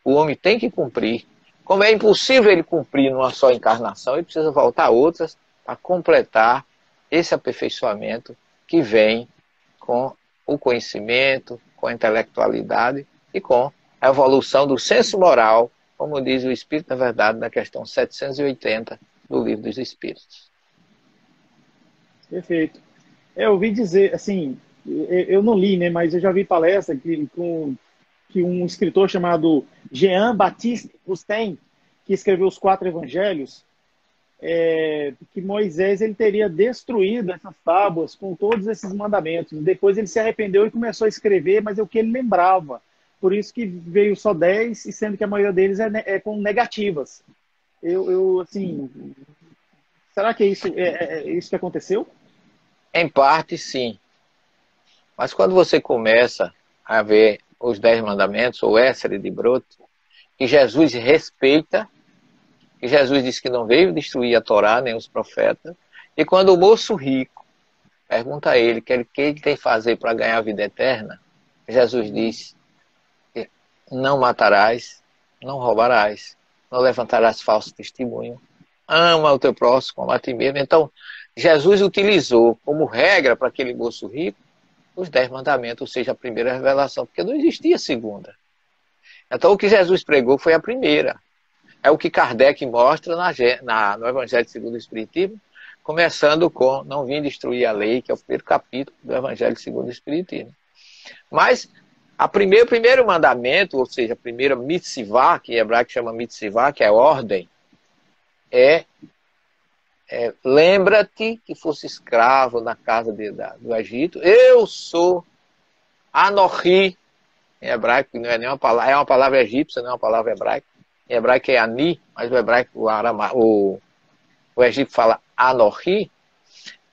o homem tem que cumprir. Como é impossível ele cumprir numa só encarnação, ele precisa voltar a outras para completar esse aperfeiçoamento que vem com o conhecimento, com a intelectualidade e com a evolução do senso moral, como diz o Espírito da Verdade na questão 780 do Livro dos Espíritos. Perfeito. Eu ouvi dizer, assim, eu não li, né, mas eu já vi palestra que um escritor chamado Jean-Baptiste Rustin, que escreveu os 4 evangelhos, que Moisés ele teria destruído essas tábuas com todos esses mandamentos. Depois ele se arrependeu e começou a escrever, mas é o que ele lembrava. Por isso que veio só 10, e sendo que a maioria deles é com negativas. Assim, será que é isso que aconteceu? Em parte, sim. Mas quando você começa a ver os 10 mandamentos, ou Esser de Brot, que Jesus respeita, que Jesus disse que não veio destruir a Torá, nem os profetas, e quando o moço rico pergunta a ele o que ele tem que fazer para ganhar a vida eterna, Jesus disse: não matarás, não roubarás, não levantarás falso testemunho, ama o teu próximo como a ti mesmo. Então, Jesus utilizou como regra para aquele moço rico os 10 mandamentos, ou seja, a primeira revelação, porque não existia a segunda. Então, o que Jesus pregou foi a primeira. É o que Kardec mostra no Evangelho segundo o Espiritismo, começando com não vim destruir a lei, que é o primeiro capítulo do Evangelho segundo o Espiritismo. Mas o primeiro mandamento, ou seja, a primeira mitzvah, que em hebraico chama mitzvah, que é ordem, lembra-te que fosse escravo na casa do Egito. Eu sou Anohi, em hebraico, não é nenhuma palavra, é uma palavra egípcia, não é uma palavra hebraica. Em hebraico é Ani, mas o hebraico, o egípcio fala Anohi.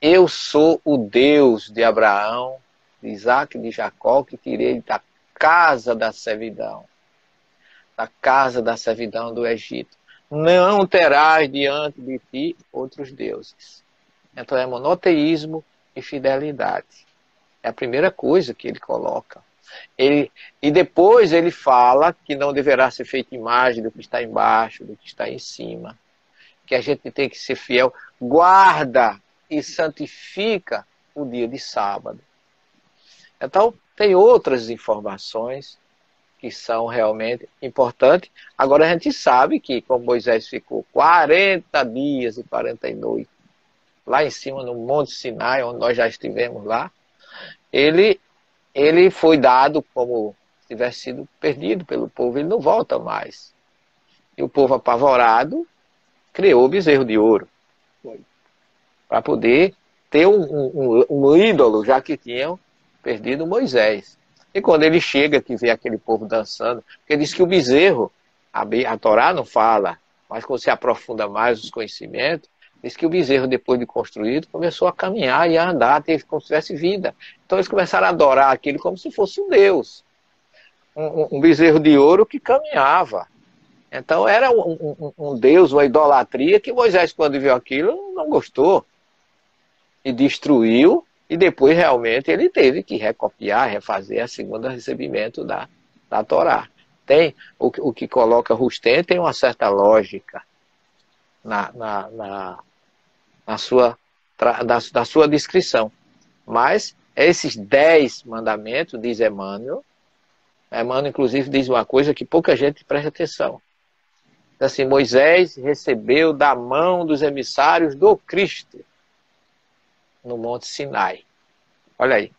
Eu sou o Deus de Abraão, de Isaac e de Jacó, que tirei da casa da servidão do Egito. Não terás diante de ti outros deuses. Então é monoteísmo e fidelidade. É a primeira coisa que ele coloca. E depois ele fala que não deverá ser feita imagem do que está embaixo, do que está em cima. Que a gente tem que ser fiel. Guarda e santifica o dia de sábado. Então, tem outras informações que são realmente importantes. Agora a gente sabe que, como Moisés ficou 40 dias e 40 noites lá em cima no Monte Sinai, onde nós já estivemos lá, ele foi dado como se tivesse sido perdido pelo povo, ele não volta mais. E o povo apavorado criou o bezerro de ouro. para poder ter um ídolo, já que tinham perdido Moisés. E quando ele chega, que vê aquele povo dançando, porque diz que o bezerro, a Torá não fala, mas quando se aprofunda mais os conhecimentos, diz que o bezerro, depois de construído, começou a caminhar e a andar, teve como se tivesse vida. Então eles começaram a adorar aquilo como se fosse um deus. Um bezerro de ouro que caminhava. Então era um deus, uma idolatria, que Moisés, quando viu aquilo, não gostou. E destruiu, e depois realmente ele teve que recopiar, refazer a segunda recebimento da Torá. Tem o que coloca Rustem tem uma certa lógica na sua descrição. Mas esses 10 mandamentos, diz Emmanuel, inclusive diz uma coisa que pouca gente presta atenção. Assim, Moisés recebeu da mão dos emissários do Cristo no Monte Sinai. Olha aí.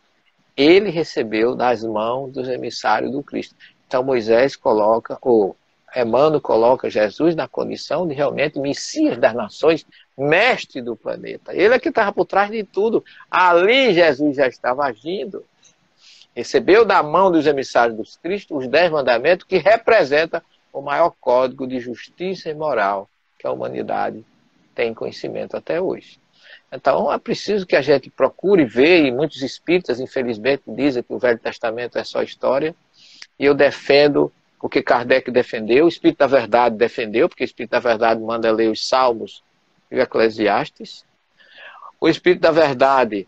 Ele recebeu das mãos dos emissários do Cristo. Então Moisés coloca, ou Emmanuel coloca Jesus na condição de realmente Messias das nações, mestre do planeta. Ele é que estava por trás de tudo. Ali Jesus já estava agindo. Recebeu da mão dos emissários do Cristo os 10 mandamentos que representam o maior código de justiça e moral que a humanidade tem conhecimento até hoje. Então é preciso que a gente procure ver, e muitos espíritas, infelizmente, dizem que o Velho Testamento é só história, e eu defendo o que Kardec defendeu, o Espírito da Verdade defendeu, porque o Espírito da Verdade manda ler os Salmos e o Eclesiastes. O Espírito da Verdade,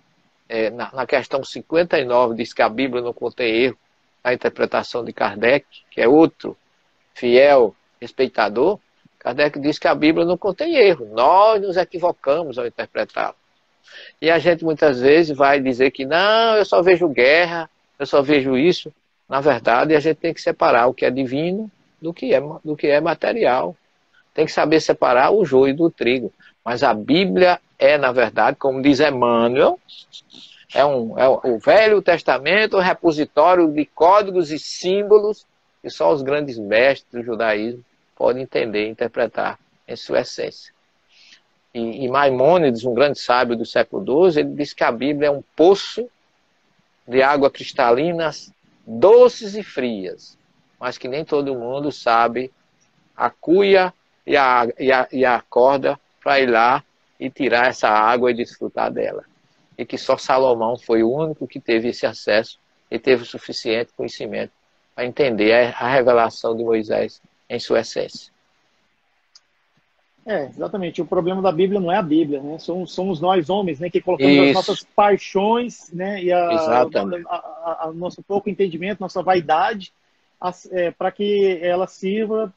na questão 59, diz que a Bíblia não contém erro, a interpretação de Kardec, que é outro fiel respeitador. Kardec diz que a Bíblia não contém erro. Nós nos equivocamos ao interpretá-la. E a gente muitas vezes vai dizer que não, eu só vejo guerra, eu só vejo isso. Na verdade, a gente tem que separar o que é divino do que é material. Tem que saber separar o joio do trigo. Mas a Bíblia é, na verdade, como diz Emmanuel, é o Velho Testamento, um repositório de códigos e símbolos que só os grandes mestres do judaísmo podem entender e interpretar em sua essência. E Maimônides, um grande sábio do século XII, ele diz que a Bíblia é um poço de água cristalinas, doces e frias, mas que nem todo mundo sabe a cuia e a corda para ir lá e tirar essa água e desfrutar dela. E que só Salomão foi o único que teve esse acesso e teve o suficiente conhecimento para entender a revelação de Moisés em sua essência. Exatamente. O problema da Bíblia não é a Bíblia, né? Somos nós, homens, né, que colocamos as nossas paixões, né, e a nosso pouco entendimento, nossa vaidade, para que ela sirva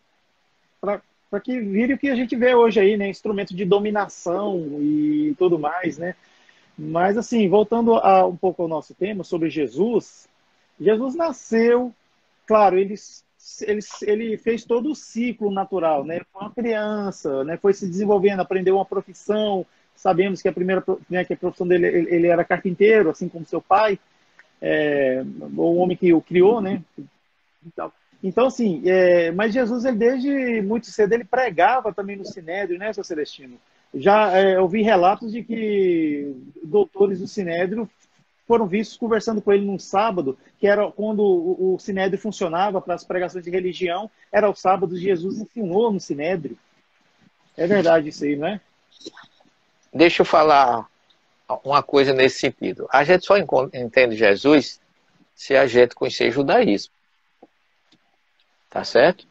para que vire o que a gente vê hoje aí, né? Instrumento de dominação e tudo mais, né? Mas, assim, voltando um pouco ao nosso tema sobre Jesus, Jesus nasceu, claro, ele fez todo o ciclo natural, né? Foi uma criança, né? Foi se desenvolvendo, aprendeu uma profissão. Sabemos que que a profissão dele, ele era carpinteiro, assim como seu pai, o homem que o criou, né? Então, assim, mas Jesus, ele, desde muito cedo, ele pregava também no Sinédrio, né, seu Celestino? Já ouvi relatos de que doutores do Sinédrio foram vistos conversando com ele num sábado, que era quando o Sinédrio funcionava para as pregações de religião, era o sábado, Jesus ensinou no Sinédrio. É verdade isso aí, não é? Deixa eu falar uma coisa nesse sentido. A gente só entende Jesus se a gente conhecer judaísmo. Tá certo?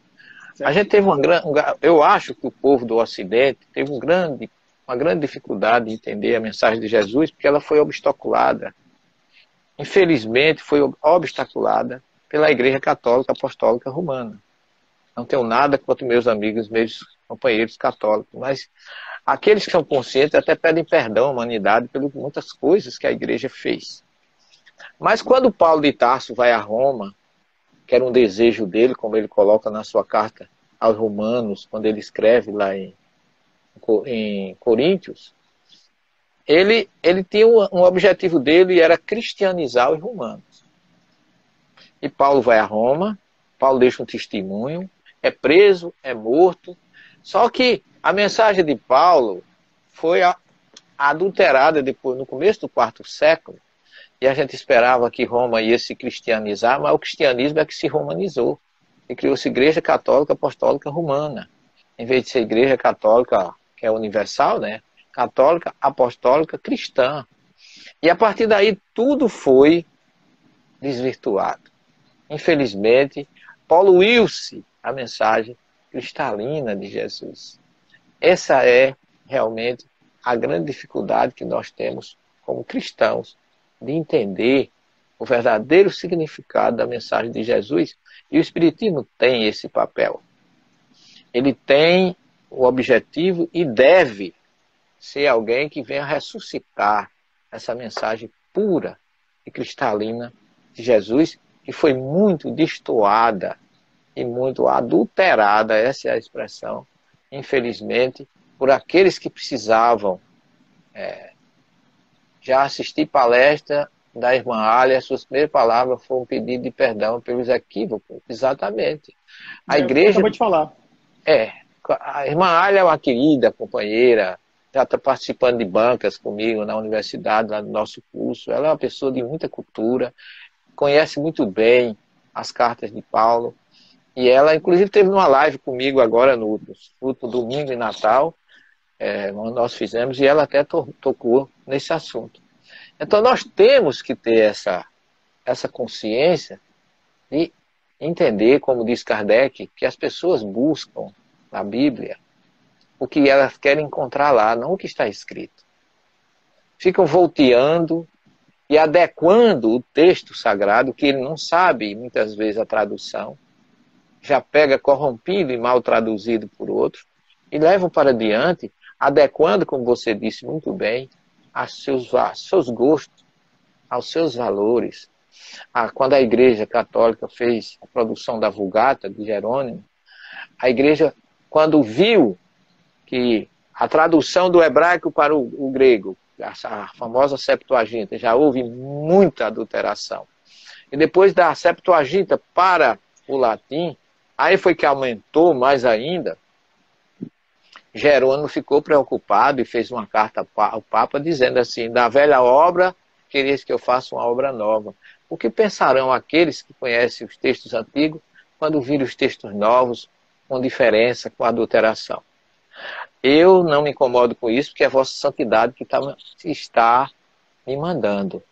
A gente teve eu acho que o povo do Ocidente teve uma grande dificuldade de entender a mensagem de Jesus, porque ela foi obstaculada. Infelizmente, foi obstaculada pela Igreja Católica Apostólica Romana. Não tenho nada contra meus amigos, meus companheiros católicos, mas aqueles que são conscientes até pedem perdão à humanidade pelas muitas coisas que a Igreja fez. Mas quando Paulo de Tarso vai a Roma, que era um desejo dele, como ele coloca na sua carta aos Romanos, quando ele escreve lá em Coríntios, ele tinha um objetivo dele, era cristianizar os romanos. E Paulo vai a Roma, Paulo deixa um testemunho, é preso, é morto. Só que a mensagem de Paulo foi adulterada depois, no começo do quarto século, e a gente esperava que Roma ia se cristianizar, mas o cristianismo é que se romanizou. E criou-se Igreja Católica Apostólica Romana. Em vez de ser Igreja Católica, que é universal, né? Católica Apostólica Cristã. E a partir daí tudo foi desvirtuado. Infelizmente, poluiu-se a mensagem cristalina de Jesus. Essa é realmente a grande dificuldade que nós temos como cristãos de entender o verdadeiro significado da mensagem de Jesus. E o Espiritismo tem esse papel. Ele tem o objetivo e deve ser alguém que venha ressuscitar essa mensagem pura e cristalina de Jesus, que foi muito destoada e muito adulterada, essa é a expressão, infelizmente, por aqueles que precisavam. Já assisti palestra da irmã Alia, as suas primeiras palavras foram um pedido de perdão pelos equívocos, exatamente. A igreja... acabou de falar. A irmã Alia é uma querida companheira, já está participando de bancas comigo na universidade, lá no nosso curso. Ela é uma pessoa de muita cultura, conhece muito bem as cartas de Paulo, e ela, inclusive, teve uma live comigo agora no último domingo de Natal, nós fizemos, e ela até tocou nesse assunto. Então, nós temos que ter essa consciência de entender, como diz Kardec, que as pessoas buscam na Bíblia o que elas querem encontrar lá, não o que está escrito. Ficam volteando e adequando o texto sagrado, que ele não sabe, muitas vezes, a tradução, já pega corrompido e mal traduzido por outros, e levam para diante, adequando, como você disse muito bem, aos seus gostos, aos seus valores. Quando a Igreja Católica fez a produção da Vulgata, de Jerônimo, a Igreja, quando viu que a tradução do hebraico para o grego, a famosa Septuaginta, já houve muita adulteração. E depois da Septuaginta para o latim, aí foi que aumentou mais ainda. Jerônimo ficou preocupado e fez uma carta ao Papa dizendo assim: da velha obra, quereis que eu faça uma obra nova. O que pensarão aqueles que conhecem os textos antigos quando virem os textos novos com diferença, com adulteração? Eu não me incomodo com isso, porque é a vossa santidade que está me mandando.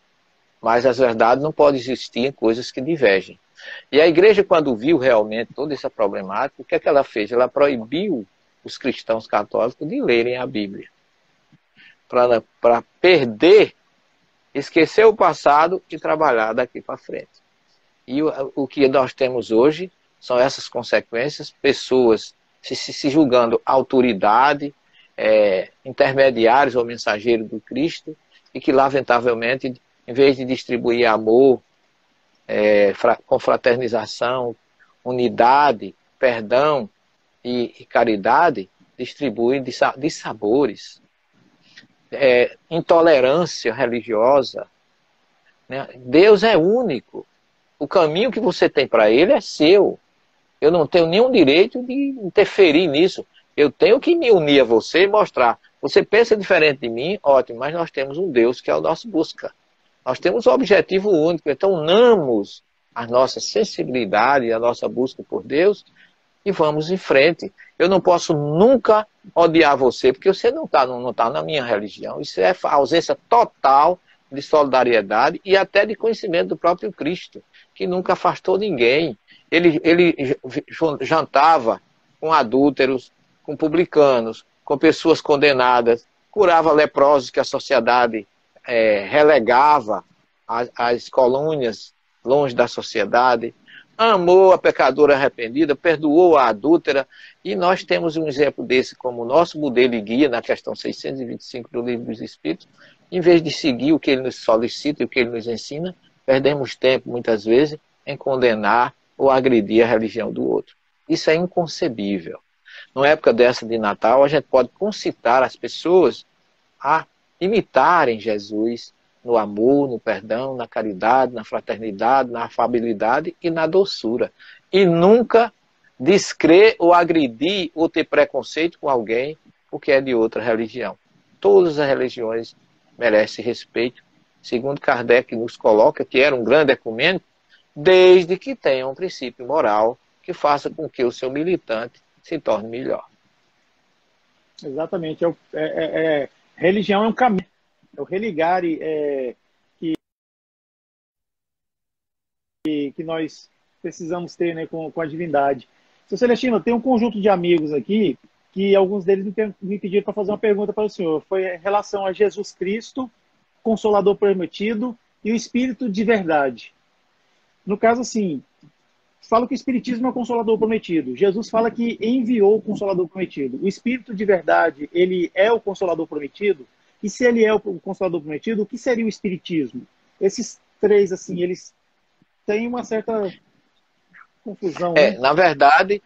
Mas as verdades não podem existir em coisas que divergem. E a igreja, quando viu realmente toda essa problemática, o que é que ela fez? Ela proibiu os cristãos católicos de lerem a Bíblia. Para perder, esquecer o passado e trabalhar daqui para frente. E o que nós temos hoje são essas consequências, pessoas se julgando autoridade, intermediários ou mensageiros do Cristo, e que, lamentavelmente, em vez de distribuir amor, confraternização, unidade, perdão e caridade, distribuem dissabores, intolerância religiosa. Né? Deus é único. O caminho que você tem para Ele é seu. Eu não tenho nenhum direito de interferir nisso. Eu tenho que me unir a você e mostrar. Você pensa diferente de mim, ótimo, mas nós temos um Deus que é o nosso busca. Nós temos um objetivo único, então unamos a nossa sensibilidade, a nossa busca por Deus e vamos em frente. Eu não posso nunca odiar você, porque você não tá na minha religião. Isso é a ausência total de solidariedade e até de conhecimento do próprio Cristo, que nunca afastou ninguém. Ele jantava com adúlteros, com publicanos, com pessoas condenadas, curava leprosos que a sociedade relegava às colônias longe da sociedade, amou a pecadora arrependida, perdoou a adúltera, e nós temos um exemplo desse como nosso modelo e guia na questão 625 do Livro dos Espíritos. Em vez de seguir o que ele nos solicita e o que ele nos ensina, perdemos tempo, muitas vezes, em condenar ou agredir a religião do outro. Isso é inconcebível. Numa época dessa de Natal, a gente pode concitar as pessoas a imitarem Jesus no amor, no perdão, na caridade, na fraternidade, na afabilidade e na doçura. E nunca descrer ou agredir ou ter preconceito com alguém porque é de outra religião. todas as religiões merecem respeito, segundo Kardec nos coloca, que era um grande ecumênico, desde que tenha um princípio moral que faça com que o seu militante se torne melhor. Exatamente. Religião é um caminho, é o religar que nós precisamos ter, né, com a divindade. Seu Celestino, tem um conjunto de amigos aqui que alguns deles me pediram para fazer uma pergunta para o senhor. Foi em relação a Jesus Cristo, Consolador prometido, e o Espírito de verdade. No caso, assim, fala que o Espiritismo é o Consolador prometido. Jesus fala que enviou o Consolador prometido. O Espírito de verdade, ele é o Consolador prometido? E se ele é o Consolador prometido, o que seria o Espiritismo? Esses três, assim, eles têm uma certa confusão, né? Na verdade,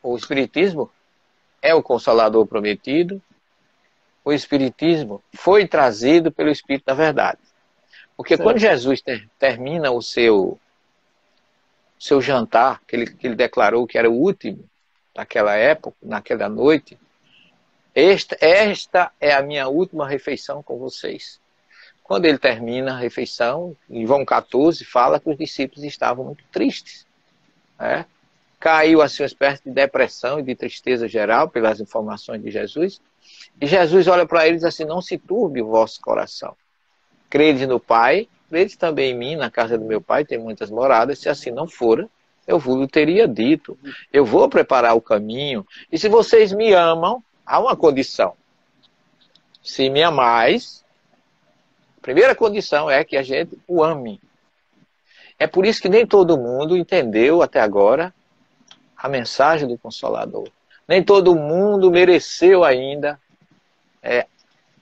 o Espiritismo é o Consolador prometido. O Espiritismo foi trazido pelo Espírito da Verdade. Porque certo. Quando Jesus termina o seu jantar, que ele declarou que era o último naquela época, naquela noite, esta é a minha última refeição com vocês. Quando ele termina a refeição, em João 14, fala que os discípulos estavam muito tristes. Né? Caiu assim uma espécie de depressão e de tristeza geral pelas informações de Jesus. E Jesus olha para eles assim: não se turbe o vosso coração. Crede no Pai, crede também em mim, na casa do meu Pai tem muitas moradas. Se assim não fora, eu vos teria dito. Eu vou preparar o caminho. E se vocês me amam, há uma condição. Se me amais, a primeira condição é que a gente o ame. É por isso que nem todo mundo entendeu até agora a mensagem do Consolador. Nem todo mundo mereceu ainda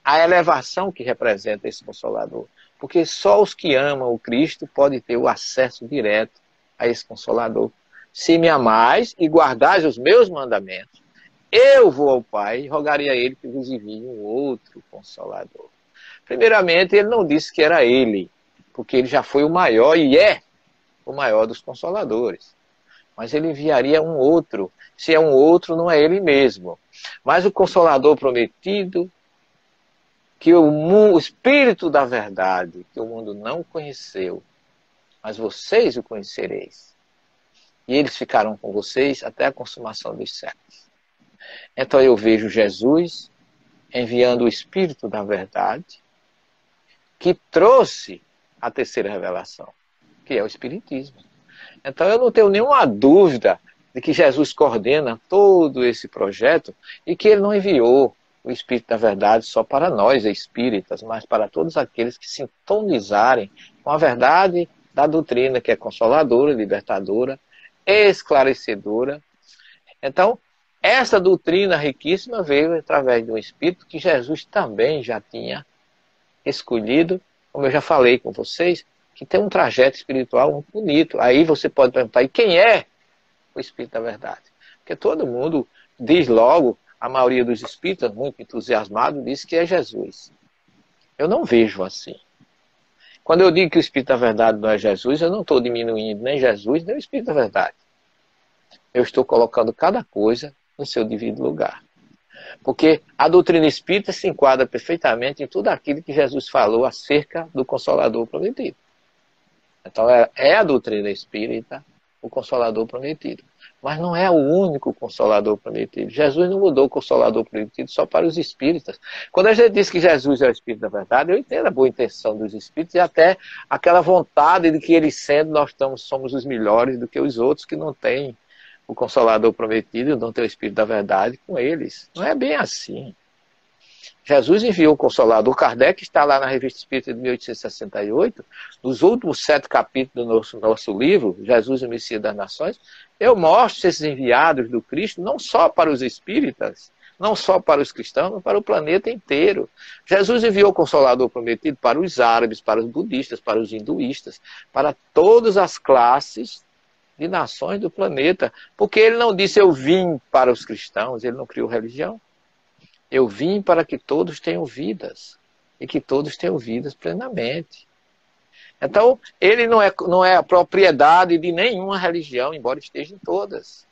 a elevação que representa esse Consolador. Porque só os que amam o Cristo podem ter o acesso direto a esse Consolador. Se me amais e guardais os meus mandamentos, eu vou ao Pai e rogarei a Ele que vos envie um outro Consolador. Primeiramente, ele não disse que era ele, porque ele já foi o maior e é o maior dos Consoladores. Mas ele enviaria um outro. Se é um outro, não é ele mesmo. Mas o Consolador prometido, que o Espírito da Verdade, que o mundo não conheceu, mas vocês o conhecereis. E eles ficarão com vocês até a consumação dos séculos. Então eu vejo Jesus enviando o Espírito da Verdade, que trouxe a terceira revelação, que é o Espiritismo. Então eu não tenho nenhuma dúvida de que Jesus coordena todo esse projeto e que ele não enviou o Espírito da Verdade só para nós espíritas, mas para todos aqueles que sintonizarem com a verdade da doutrina, que é consoladora, libertadora, esclarecedora. Então, essa doutrina riquíssima veio através de um Espírito que Jesus também já tinha escolhido, como eu já falei com vocês, que tem um trajeto espiritual muito bonito. Aí você pode perguntar: e quem é o Espírito da Verdade? Porque todo mundo diz logo, a maioria dos espíritas, muito entusiasmado, diz que é Jesus. Eu não vejo assim. Quando eu digo que o Espírito da Verdade não é Jesus, eu não estou diminuindo nem Jesus, nem o Espírito da Verdade. Eu estou colocando cada coisa no seu devido lugar. Porque a doutrina espírita se enquadra perfeitamente em tudo aquilo que Jesus falou acerca do Consolador prometido. Então é a doutrina espírita o Consolador prometido. Mas não é o único Consolador prometido. Jesus não mudou o Consolador prometido só para os espíritas. Quando a gente diz que Jesus é o Espírito da Verdade, eu entendo a boa intenção dos espíritos e até aquela vontade de que eles sendo, nós somos os melhores do que os outros que não têm o Consolador prometido, não têm o Espírito da Verdade com eles. Não é bem assim. Jesus enviou o Consolador. Kardec está lá na Revista Espírita de 1868, nos últimos 7 capítulos do nosso livro, Jesus, o Messias das Nações, eu mostro esses enviados do Cristo não só para os espíritas, não só para os cristãos, mas para o planeta inteiro. Jesus enviou o Consolador prometido para os árabes, para os budistas, para os hinduístas, para todas as classes de nações do planeta, porque ele não disse eu vim para os cristãos, ele não criou religião. Eu vim para que todos tenham vidas, e que todos tenham vidas plenamente. Então, ele não é a propriedade de nenhuma religião, embora esteja em todas.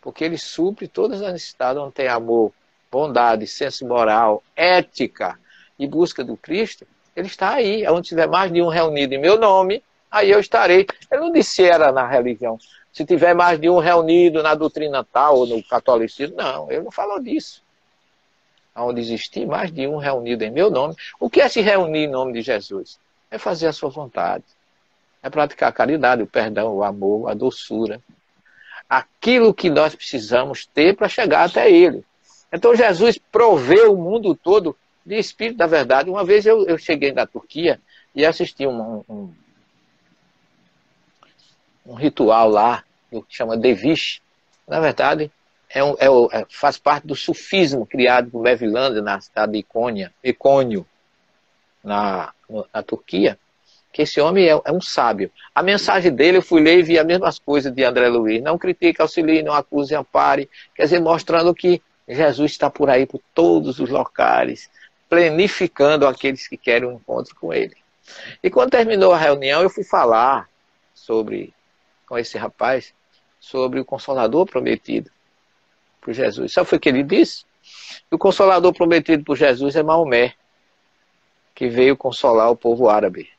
Porque ele supre todas as necessidades onde tem amor bondade, senso moral, ética e busca do Cristo, ele está aí. Onde tiver mais de um reunido em meu nome, aí eu estarei. Ele não disse se era na religião. Se tiver mais de um reunido na doutrina tal ou no catolicismo, não, ele não falou disso. Onde existir mais de um reunido em meu nome, o que é se reunir em nome de Jesus? É fazer a sua vontade. É praticar a caridade, o perdão, o amor, a doçura. Aquilo que nós precisamos ter para chegar até Ele. Então Jesus proveu o mundo todo de Espírito da Verdade. Uma vez eu cheguei na Turquia e assisti um ritual lá, que chama Devish. Na verdade, faz parte do sufismo criado por Lev Yelander na cidade de Icônio, na Turquia, que esse homem é um sábio. A mensagem dele, eu fui ler e vi as mesmas coisas de André Luiz. Não critique, auxilie, não acuse, ampare. Quer dizer, mostrando que Jesus está por aí, por todos os locais, planificando aqueles que querem um encontro com ele. E quando terminou a reunião, eu fui falar com esse rapaz sobre o Consolador prometido por Jesus. Sabe o que ele disse? O Consolador prometido por Jesus é Maomé, que veio consolar o povo árabe.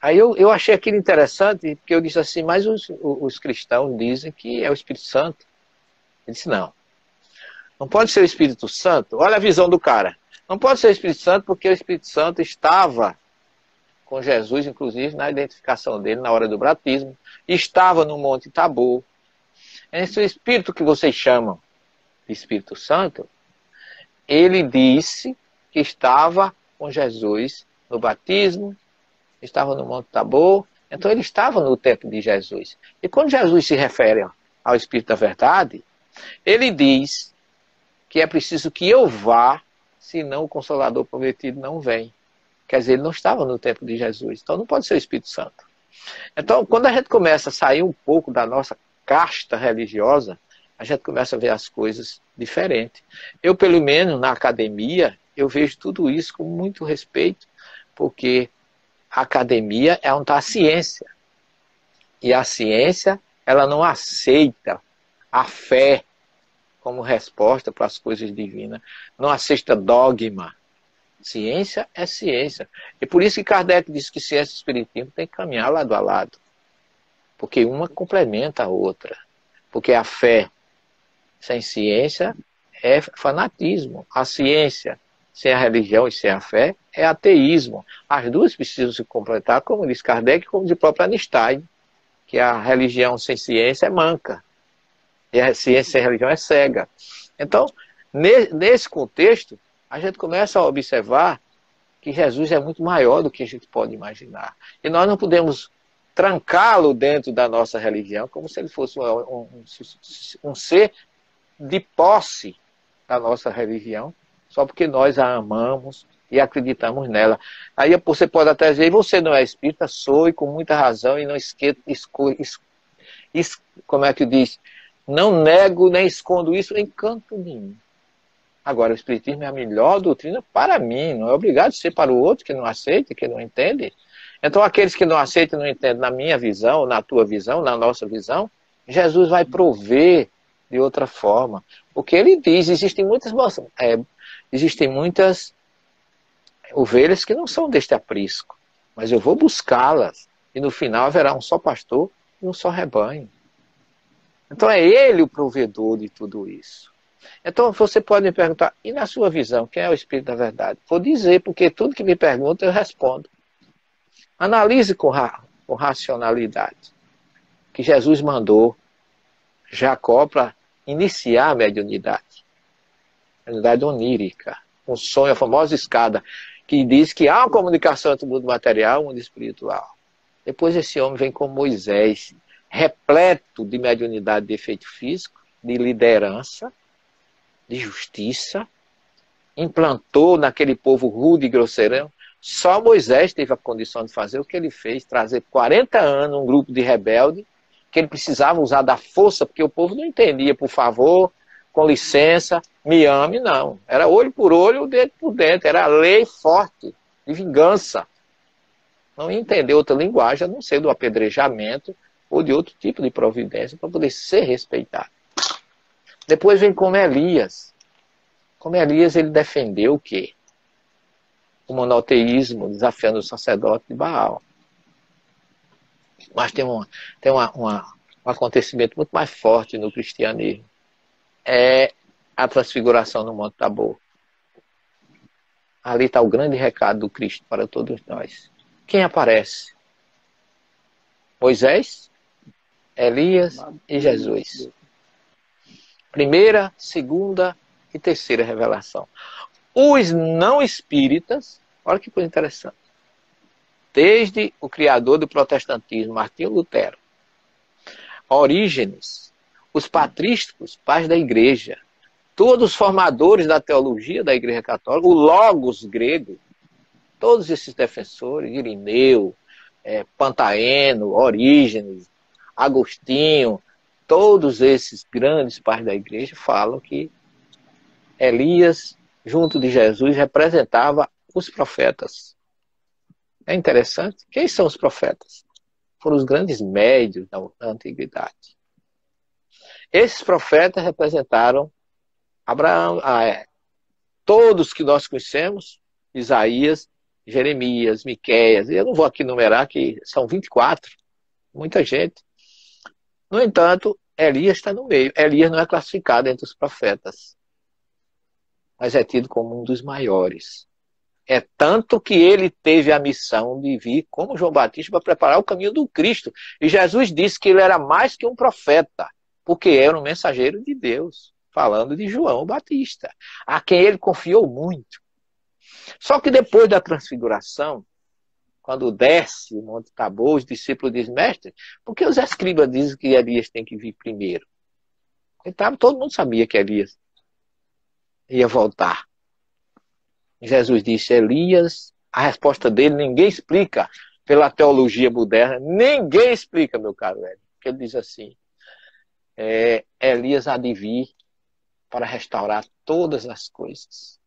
Aí eu achei aquilo interessante, porque eu disse assim, mas os cristãos dizem que é o Espírito Santo. Ele disse, não pode ser o Espírito Santo. Olha a visão do cara. Não pode ser o Espírito Santo, porque o Espírito Santo estava com Jesus, inclusive, na identificação dele, na hora do batismo. Estava no Monte Tabor. Esse Espírito que vocês chamam de Espírito Santo, ele disse que estava com Jesus no batismo, estava no Monte Tabor, então ele estava no tempo de Jesus. E quando Jesus se refere ao Espírito da Verdade, ele diz que é preciso que eu vá, senão o Consolador prometido não vem. Quer dizer, ele não estava no tempo de Jesus, então não pode ser o Espírito Santo. Então, quando a gente começa a sair um pouco da nossa casta religiosa, a gente começa a ver as coisas diferentes. Eu, pelo menos, na academia, eu vejo tudo isso com muito respeito, porque a academia é onde está a ciência. E a ciência, ela não aceita a fé como resposta para as coisas divinas. Não aceita dogma. Ciência é ciência. E por isso que Kardec disse que ciência e espiritismo tem que caminhar lado a lado. Porque uma complementa a outra. Porque a fé sem ciência é fanatismo. A ciência sem a religião e sem a fé é ateísmo. As duas precisam se completar, como diz Kardec, como diz o próprio Einstein, que a religião sem ciência é manca. E a ciência sem religião é cega. Então, nesse contexto, a gente começa a observar que Jesus é muito maior do que a gente pode imaginar. E nós não podemos trancá-lo dentro da nossa religião como se ele fosse um ser de posse da nossa religião, só porque nós a amamos e acreditamos nela. Aí você pode até dizer, você não é espírita? Sou, e com muita razão, e não como é que diz? Não nego nem escondo isso em canto nenhum. Agora, o espiritismo é a melhor doutrina para mim, não é obrigado a ser para o outro que não aceita, que não entende. Então, aqueles que não aceitam e não entendem na minha visão, na tua visão, na nossa visão, Jesus vai prover de outra forma. Porque ele diz, existem muitas ovelhas que não são deste aprisco, mas eu vou buscá-las, e no final haverá um só pastor e um só rebanho. Então é ele o provedor de tudo isso. Então você pode me perguntar, e na sua visão, quem é o Espírito da Verdade? Vou dizer, porque tudo que me pergunta eu respondo. Analise com racionalidade que Jesus mandou Jacó para iniciar a mediunidade onírica, um sonho, a famosa escada, que diz que há uma comunicação entre o mundo material e o mundo espiritual. Depois esse homem vem com Moisés, repleto de mediunidade de efeito físico, de liderança, de justiça, implantou naquele povo rude e grosseirão. Só Moisés teve a condição de fazer o que ele fez, trazer 40 anos um grupo de rebelde, que ele precisava usar da força, porque o povo não entendia, por favor, com licença, me ame, não. Era olho por olho, dedo por dentro, era lei forte, de vingança. Não ia entender outra linguagem, a não ser do apedrejamento ou de outro tipo de providência para poder ser respeitado. Depois vem como Elias, Como Elias, ele defendeu o quê? O monoteísmo, desafiando o sacerdote de Baal. Mas um acontecimento muito mais forte no cristianismo. É a transfiguração no Monte Tabor. Ali está o grande recado do Cristo para todos nós. Quem aparece? Moisés, Elias e Jesus. Primeira, segunda e terceira revelação. Os não espíritas, olha que coisa interessante. Desde o criador do protestantismo, Martinho Lutero, Orígenes, os patrísticos, pais da igreja, todos os formadores da teologia da Igreja Católica, o Logos grego, todos esses defensores, Irineu, Pantaeno, Orígenes, Agostinho, todos esses grandes pais da igreja falam que Elias, junto de Jesus, representava os profetas. É interessante. Quem são os profetas? Foram os grandes médios da antiguidade. Esses profetas representaram Abraão, todos que nós conhecemos, Isaías, Jeremias, Miqueias. Eu não vou aqui numerar, que são 24, muita gente. No entanto, Elias está no meio. Elias não é classificado entre os profetas, mas é tido como um dos maiores. É tanto que ele teve a missão de vir como João Batista para preparar o caminho do Cristo. E Jesus disse que ele era mais que um profeta, porque era um mensageiro de Deus, falando de João Batista, a quem ele confiou muito. Só que depois da transfiguração, quando desce o Monte Tabor, os discípulos dizem, mestre, por que os escribas dizem que Elias tem que vir primeiro? Então, todo mundo sabia que Elias ia voltar. Jesus disse, Elias, a resposta dele ninguém explica pela teologia moderna, ninguém explica, meu caro Hélio, porque ele diz assim, Elias há de vir para restaurar todas as coisas.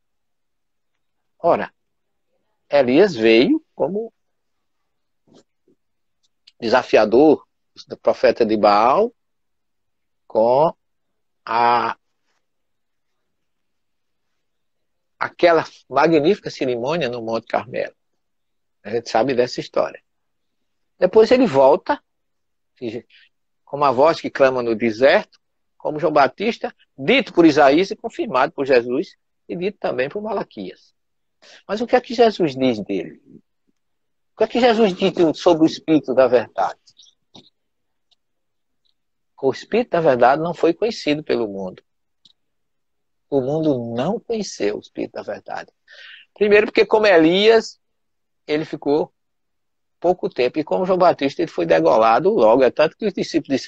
Ora, Elias veio como desafiador do profeta de Baal com aquela magnífica cerimônia no Monte Carmelo. A gente sabe dessa história. Depois ele volta, como a voz que clama no deserto, como João Batista, dito por Isaías e confirmado por Jesus, e dito também por Malaquias. Mas o que é que Jesus diz dele? O que é que Jesus diz sobre o Espírito da Verdade? O Espírito da Verdade não foi conhecido pelo mundo. O mundo não conheceu o Espírito da Verdade. Primeiro porque, como Elias, ele ficou pouco tempo. E como João Batista, ele foi degolado logo. É tanto que os discípulos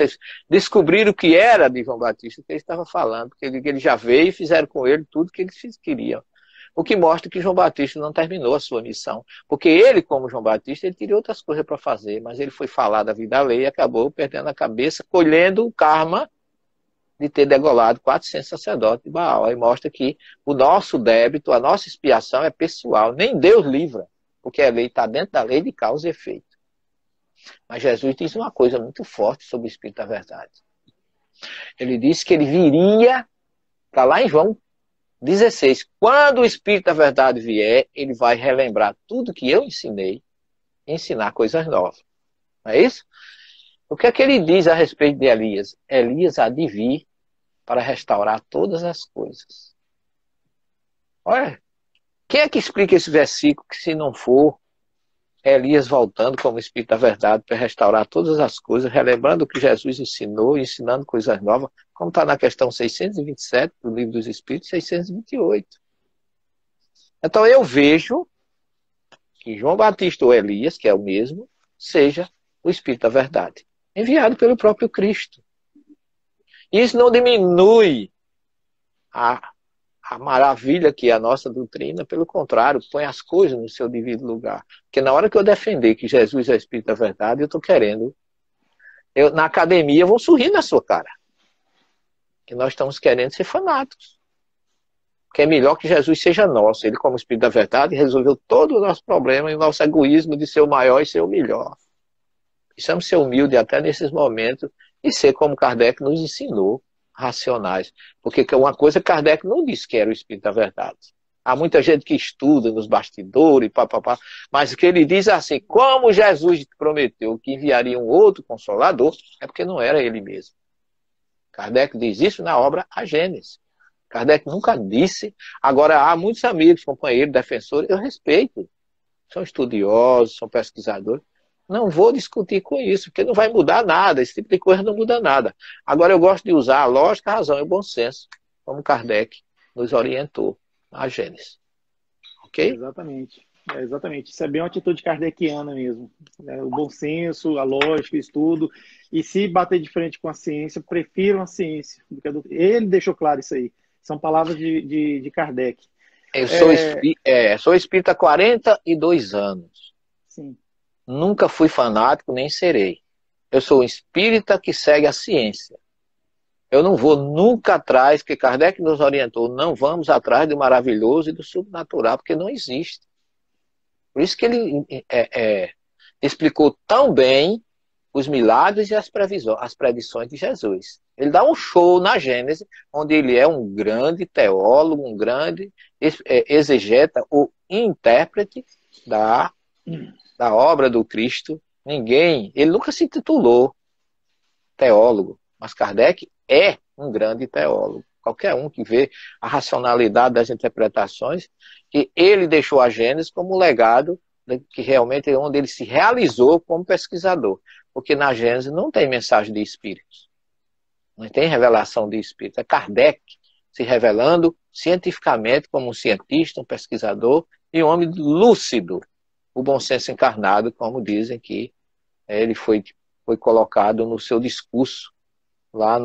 descobriram o que era de João Batista, o que ele estava falando. Porque ele já veio e fizeram com ele tudo que eles queriam. O que mostra que João Batista não terminou a sua missão. Porque ele, como João Batista, ele teria outras coisas para fazer. Mas ele foi falar da vida alheia e acabou perdendo a cabeça, colhendo o karma de ter degolado 400 sacerdotes de Baal. Aí mostra que o nosso débito, a nossa expiação é pessoal. Nem Deus livra, porque a lei está dentro da lei de causa e efeito. Mas Jesus diz uma coisa muito forte sobre o Espírito da Verdade. Ele disse que ele viria, está lá em João 16, quando o Espírito da Verdade vier, ele vai relembrar tudo que eu ensinei e ensinar coisas novas. Não é isso? O que é que ele diz a respeito de Elias? Elias há de vir para restaurar todas as coisas. Olha, quem é que explica esse versículo que se não for Elias voltando como Espírito da Verdade para restaurar todas as coisas, relembrando o que Jesus ensinou, ensinando coisas novas, como está na questão 627 do Livro dos Espíritos, 628. Então eu vejo que João Batista ou Elias, que é o mesmo, seja o Espírito da Verdade, enviado pelo próprio Cristo. Isso não diminui a maravilha que é a nossa doutrina, pelo contrário, põe as coisas no seu devido lugar. Porque na hora que eu defender que Jesus é o Espírito da Verdade, eu estou querendo, na academia vão sorrir na sua cara. Que nós estamos querendo ser fanáticos. Que é melhor que Jesus seja nosso. Ele, como Espírito da Verdade, resolveu todo o nosso problema e o nosso egoísmo de ser o maior e ser o melhor. Precisamos ser humildes até nesses momentos e ser como Kardec nos ensinou racionais. Porque uma coisa Kardec não disse que era o Espírito da Verdade. Há muita gente que estuda nos bastidores, papapá, mas o que ele diz é assim, como Jesus prometeu que enviaria um outro Consolador, é porque não era ele mesmo. Kardec diz isso na obra A Gênese. Kardec nunca disse. Agora, há muitos amigos, companheiros, defensores, eu respeito. São estudiosos, são pesquisadores. Não vou discutir com isso, porque não vai mudar nada. Esse tipo de coisa não muda nada. Agora, eu gosto de usar a lógica, a razão e o bom senso, como Kardec nos orientou na Gênese. Ok? Exatamente. Exatamente. Isso é bem uma atitude kardeciana mesmo. O bom senso, a lógica, o estudo. E se bater de frente com a ciência, prefiram a ciência. Ele deixou claro isso aí. São palavras de Kardec. Eu sou espírita há 42 anos. Sim. Nunca fui fanático, nem serei. Eu sou um espírita que segue a ciência. Eu não vou nunca atrás, porque Kardec nos orientou, não vamos atrás do maravilhoso e do sobrenatural, porque não existe. Por isso que ele explicou tão bem os milagres e as predições de Jesus. Ele dá um show na Gênese, onde ele é um grande teólogo, um grande exegeta ou intérprete da obra do Cristo. Ele nunca se titulou teólogo, mas Kardec é um grande teólogo. Qualquer um que vê a racionalidade das interpretações, que ele deixou a Gênese como legado, que realmente é onde ele se realizou como pesquisador. Porque na Gênese não tem mensagem de espíritos. Não tem revelação de espíritos. É Kardec se revelando cientificamente como um cientista, um pesquisador e um homem lúcido. O bom senso encarnado, como dizem que ele foi colocado no seu discurso lá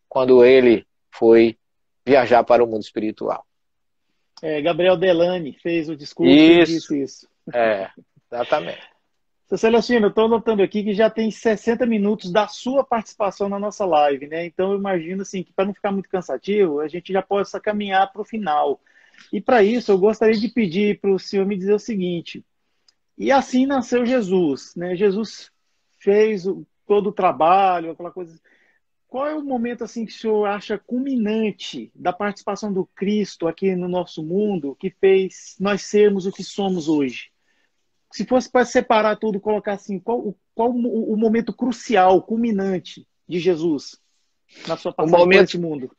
quando ele foi viajar para o mundo espiritual. Gabriel Delany fez o discurso e disse isso. Exatamente. Seu Celestino, eu estou notando aqui que já tem 60 minutos da sua participação na nossa live, né? Então eu imagino assim, que para não ficar muito cansativo, a gente já possa caminhar para o final. E para isso eu gostaria de pedir para o senhor me dizer o seguinte: e assim nasceu Jesus, né? Jesus fez todo o trabalho, aquela coisa. Qual é o momento assim que o senhor acha culminante da participação do Cristo aqui no nosso mundo que fez nós sermos o que somos hoje? Se fosse para separar tudo, colocar assim, qual o momento crucial, culminante de Jesus na sua passagem por esse mundo?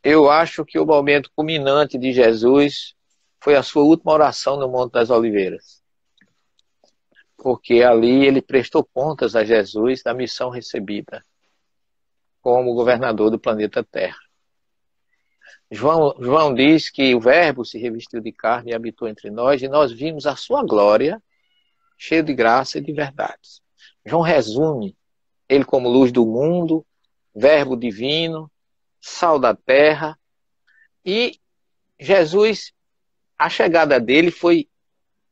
Eu acho que o momento culminante de Jesus foi a sua última oração no Monte das Oliveiras. Porque ali ele prestou contas a Jesus da missão recebida como governador do planeta Terra. João diz que o Verbo se revestiu de carne e habitou entre nós, e nós vimos a sua glória, cheio de graça e de verdades. João resume ele como luz do mundo, Verbo divino, sal da terra. E Jesus, a chegada dele foi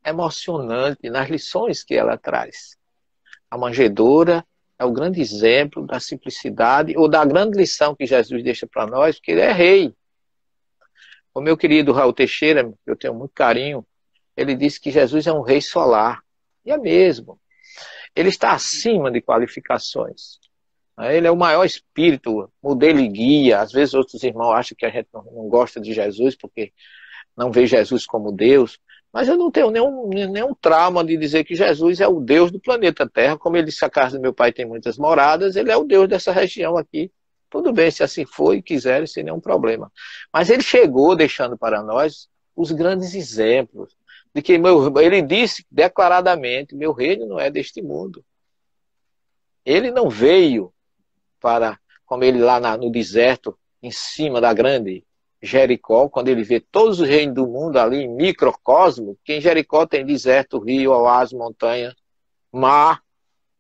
emocionante nas lições que ela traz. A manjedoura é o grande exemplo da simplicidade ou da grande lição que Jesus deixa para nós, porque ele é rei. O meu querido Raul Teixeira, que eu tenho muito carinho, ele disse que Jesus é um rei solar. E é mesmo. Ele está acima de qualificações. Ele é o maior espírito, modelo e guia. Às vezes outros irmãos acham que a gente não gosta de Jesus porque não vê Jesus como Deus. Mas eu não tenho nenhum trauma de dizer que Jesus é o Deus do planeta Terra. Como ele disse, a casa do meu pai tem muitas moradas, ele é o Deus dessa região aqui. Tudo bem, se assim for e quiserem, sem nenhum problema. Mas ele chegou deixando para nós os grandes exemplos. De que ele disse declaradamente, meu reino não é deste mundo. Ele não veio para, como ele lá no deserto, em cima da grande Jericó, quando ele vê todos os reinos do mundo ali em microcosmo, que em Jericó tem deserto, rio, oásis, montanha, mar,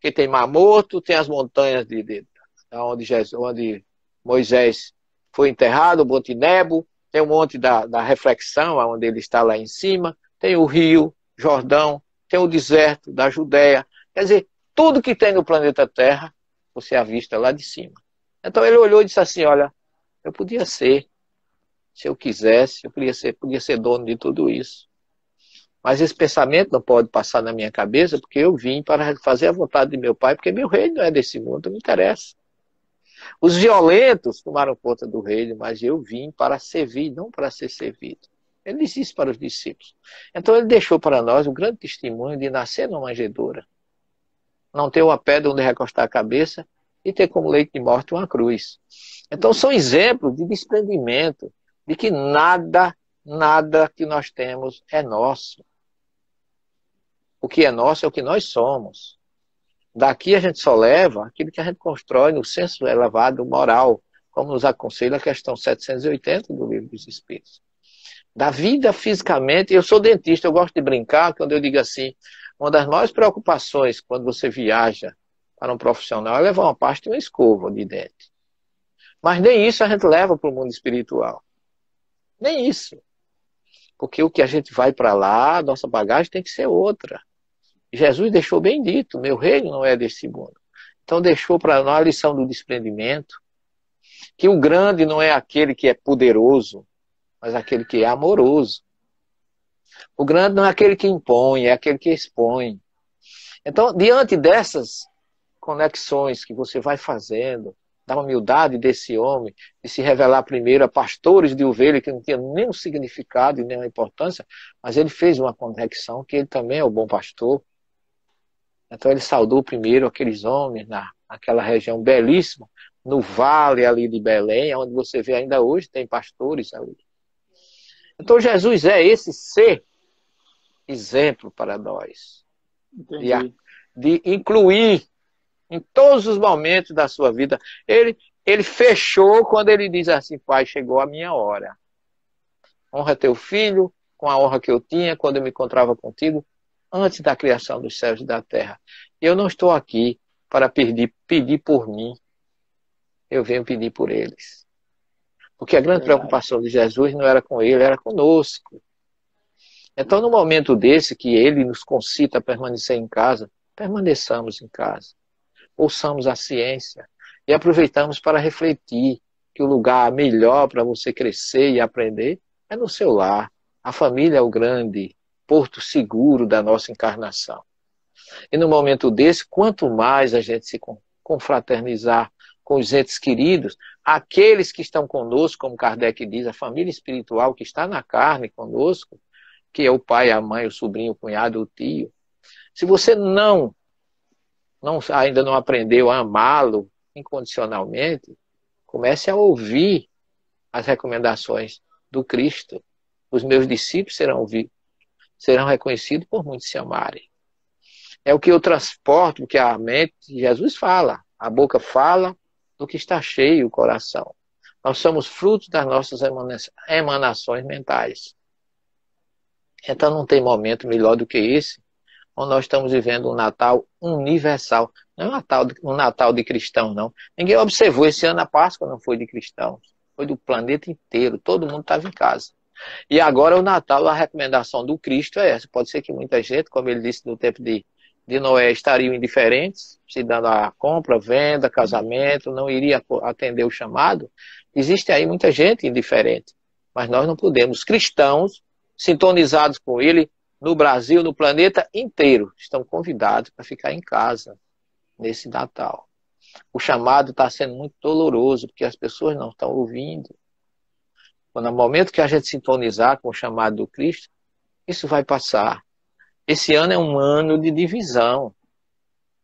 que tem Mar Morto, tem as montanhas onde Moisés foi enterrado, o Monte Nebo, tem o Monte da Reflexão, onde ele está lá em cima, tem o rio Jordão, tem o deserto da Judéia. Quer dizer, tudo que tem no planeta Terra, você avista lá de cima. Então ele olhou e disse assim, olha, eu podia ser, se eu quisesse, eu podia ser dono de tudo isso. Mas esse pensamento não pode passar na minha cabeça, porque eu vim para fazer a vontade de meu pai, porque meu reino não é desse mundo, não me interessa. Os violentos tomaram conta do reino, mas eu vim para servir, não para ser servido. Ele disse isso para os discípulos. Então ele deixou para nós o grande testemunho de nascer numa manjedoura. Não ter uma pedra onde recostar a cabeça e ter como leito de morte uma cruz. Então são exemplos de desprendimento, de que nada que nós temos é nosso. O que é nosso é o que nós somos. Daqui a gente só leva aquilo que a gente constrói no senso elevado moral, como nos aconselha a questão 780 do Livro dos Espíritos. Da vida fisicamente, eu sou dentista, eu gosto de brincar quando eu digo assim, uma das maiores preocupações quando você viaja para um profissional é levar uma pasta e uma escova de dente. Mas nem isso a gente leva para o mundo espiritual. Nem isso. Porque o que a gente vai para lá, nossa bagagem tem que ser outra. Jesus deixou bem dito, meu reino não é desse mundo. Então deixou para nós a lição do desprendimento, que o grande não é aquele que é poderoso, mas aquele que é amoroso. O grande não é aquele que impõe, é aquele que expõe. Então, diante dessas conexões que você vai fazendo, da humildade desse homem, de se revelar primeiro a pastores de ovelha, que não tinha nenhum significado e nenhuma importância, mas ele fez uma conexão que ele também é o bom pastor. Então ele saudou primeiro aqueles homens naquela região belíssima, no vale ali de Belém, onde você vê ainda hoje, tem pastores ali. Então Jesus é esse ser exemplo para nós. De incluir em todos os momentos da sua vida. Ele fechou quando ele diz assim, pai, chegou a minha hora. Honra teu filho com a honra que eu tinha quando eu me encontrava contigo, antes da criação dos céus e da terra. Eu não estou aqui para pedir por mim. Eu venho pedir por eles. Porque a grande preocupação de Jesus não era com ele, era conosco. Então, no momento desse, que ele nos concita a permanecer em casa, permaneçamos em casa. Ouçamos a ciência e aproveitamos para refletir que o lugar melhor para você crescer e aprender é no seu lar. A família é o grande porto seguro da nossa encarnação. E no momento desse, quanto mais a gente se confraternizar com os entes queridos, aqueles que estão conosco, como Kardec diz, a família espiritual que está na carne conosco, que é o pai, a mãe, o sobrinho, o cunhado, o tio. Se você ainda não aprendeu a amá-lo incondicionalmente, comece a ouvir as recomendações do Cristo. Os meus discípulos serão reconhecidos por muitos se amarem. É o que eu transporto, porque a mente, Jesus fala, a boca fala do que está cheio o coração. Nós somos frutos das nossas emanações mentais. Então não tem momento melhor do que esse, onde nós estamos vivendo um Natal universal. Não é um Natal de cristão, não. Ninguém observou esse ano a Páscoa não foi de cristãos. Foi do planeta inteiro. Todo mundo estava em casa. E agora o Natal, a recomendação do Cristo é essa. Pode ser que muita gente, como ele disse no tempo de Noé, estariam indiferentes, se dando a compra, venda, casamento, não iria atender o chamado. Existe aí muita gente indiferente. Mas nós não podemos. Cristãos, sintonizados com ele, no Brasil, no planeta inteiro, estão convidados para ficar em casa nesse Natal. O chamado está sendo muito doloroso, porque as pessoas não estão ouvindo. Quando no momento que a gente sintonizar com o chamado do Cristo, isso vai passar. Esse ano é um ano de divisão.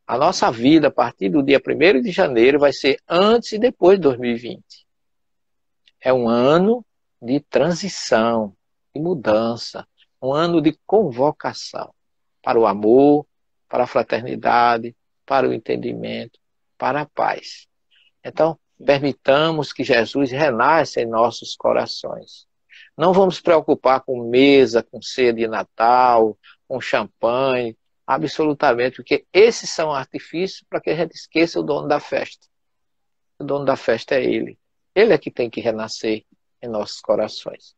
A nossa vida, a partir do dia 1º de janeiro, vai ser antes e depois de 2020. É um ano de transição, de mudança, um ano de convocação para o amor, para a fraternidade, para o entendimento, para a paz. Então, permitamos que Jesus renasça em nossos corações. Não vamos nos preocupar com mesa, com ceia de Natal, com champanhe, absolutamente, porque esses são artifícios para que a gente esqueça o dono da festa. O dono da festa é Ele. Ele é que tem que renascer em nossos corações.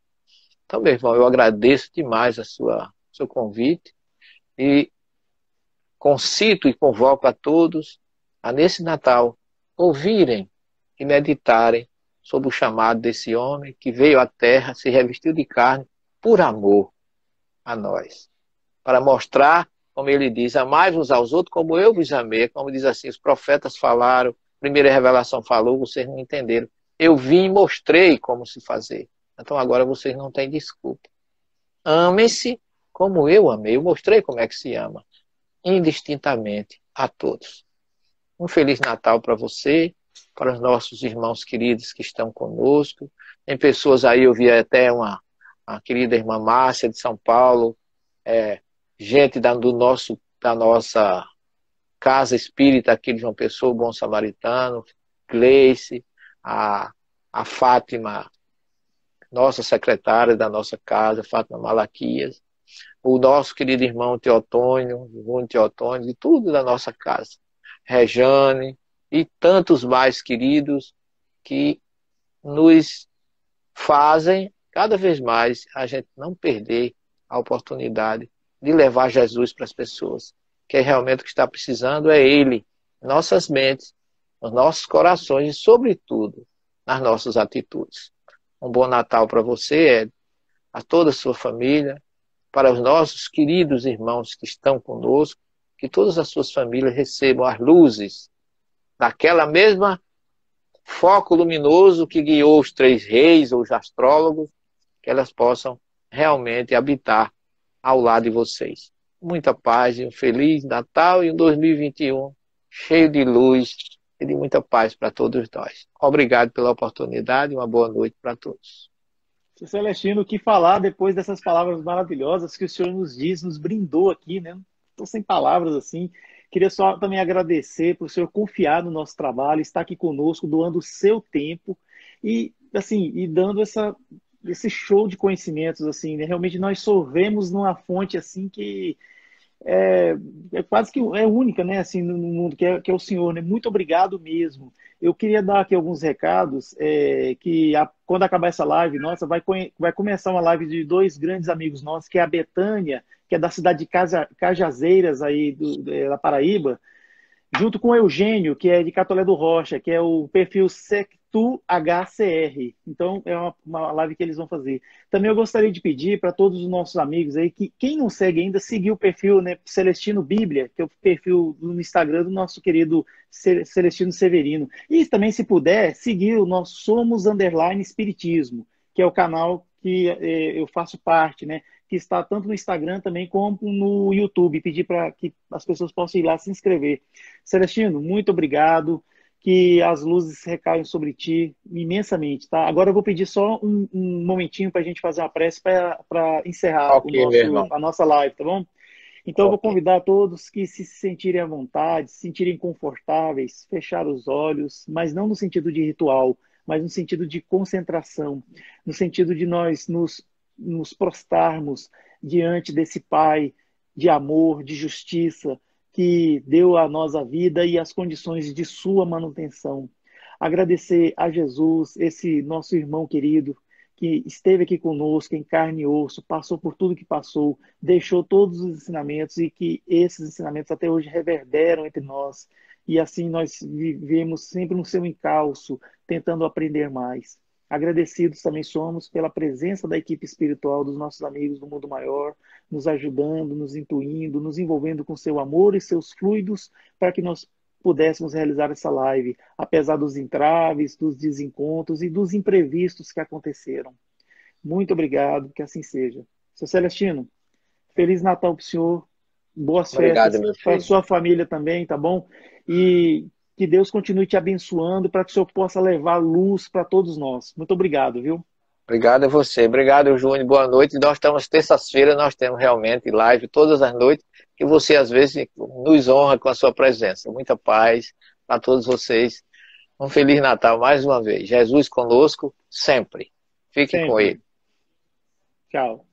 Então, meu irmão, eu agradeço demais seu convite e concito e convoco a todos a, nesse Natal, ouvirem e meditarem sobre o chamado desse homem que veio à Terra, se revestiu de carne, por amor a nós. Para mostrar, como ele diz, amai-vos aos outros como eu vos amei. Como diz assim, os profetas falaram, primeira revelação falou, vocês não entenderam. Eu vim e mostrei como se fazer. Então agora vocês não têm desculpa. Amem-se como eu amei. Eu mostrei como é que se ama. Indistintamente a todos. Um Feliz Natal para você, para os nossos irmãos queridos que estão conosco. Tem pessoas aí, eu vi até a querida irmã Márcia de São Paulo, gente da nossa Casa Espírita aqui de João Pessoa, Bom Samaritano, Gleice, a Fátima, nossa secretária da nossa casa, Fátima Malaquias, o nosso querido irmão Teotônio, Júnior Teotônio, de tudo da nossa casa, Rejane e tantos mais queridos que nos fazem cada vez mais a gente não perder a oportunidade de levar Jesus para as pessoas, que é realmente o que está precisando é Ele, em nossas mentes, nos nossos corações e, sobretudo, nas nossas atitudes. Um bom Natal para você, Ed, a toda a sua família, para os nossos queridos irmãos que estão conosco, que todas as suas famílias recebam as luzes daquela mesma foco luminoso que guiou os 3 reis ou os astrólogos, que elas possam realmente habitar ao lado de vocês. Muita paz e um Feliz Natal e um 2021 cheio de luz e de muita paz para todos nós. Obrigado pela oportunidade e uma boa noite para todos. Seu Celestino, o que falar depois dessas palavras maravilhosas que o senhor nos diz, nos brindou aqui, né? Estou sem palavras assim. Queria só também agradecer por o senhor confiar no nosso trabalho, estar aqui conosco, doando o seu tempo e, assim, e dando esse show de conhecimentos, assim, né? Realmente nós sorvemos numa fonte, assim, que é quase que é única, né, assim, no mundo, que é o senhor, né? Muito obrigado mesmo. Eu queria dar aqui alguns recados, quando acabar essa live, nossa, vai começar uma live de 2 grandes amigos nossos, que é a Betânia, que é da cidade de Cajazeiras, aí da Paraíba, junto com o Eugênio, que é de Catolé do Rocha, que é o perfil SectuHCR. Então, é uma live que eles vão fazer. Também eu gostaria de pedir para todos os nossos amigos aí, que quem não segue ainda, seguir o perfil, né, Celestino Bíblia, que é o perfil no Instagram do nosso querido Celestino Severino. E também, se puder, seguir o nosso Somos_Espiritismo, que é o canal que eu faço parte, né? Que está tanto no Instagram também como no YouTube. Pedir para que as pessoas possam ir lá se inscrever. Celestino, muito obrigado. Que as luzes recaiam sobre ti imensamente, tá? Agora eu vou pedir só um momentinho para a gente fazer uma prece para encerrar Ok, meu irmão. a nossa live, tá bom? Então eu vou Ok. convidar todos que se sentirem à vontade, se sentirem confortáveis, fechar os olhos, mas não no sentido de ritual, mas no sentido de concentração, no sentido de nós nos prostrarmos diante desse Pai de amor, de justiça, que deu a nós a vida e as condições de sua manutenção. Agradecer a Jesus, esse nosso irmão querido, que esteve aqui conosco em carne e osso, passou por tudo que passou, deixou todos os ensinamentos e que esses ensinamentos até hoje reverberam entre nós. E assim nós vivemos sempre no seu encalço, tentando aprender mais. Agradecidos também somos pela presença da equipe espiritual dos nossos amigos do mundo maior, nos ajudando, nos intuindo, nos envolvendo com seu amor e seus fluidos para que nós pudéssemos realizar essa live, apesar dos entraves, dos desencontros e dos imprevistos que aconteceram. Muito obrigado, que assim seja. Seu Celestino, Feliz Natal para o senhor, boas Obrigado, festas meu para a filho. sua família também, tá bom? E que Deus continue te abençoando para que o senhor possa levar luz para todos nós. Muito obrigado, viu? Obrigado a você. Obrigado, Júnior. Boa noite. Nós estamos terças-feiras, nós temos realmente live todas as noites, que você às vezes nos honra com a sua presença. Muita paz a todos vocês. Um Feliz Natal mais uma vez. Jesus conosco sempre. Fique com Sempre. ele. Tchau.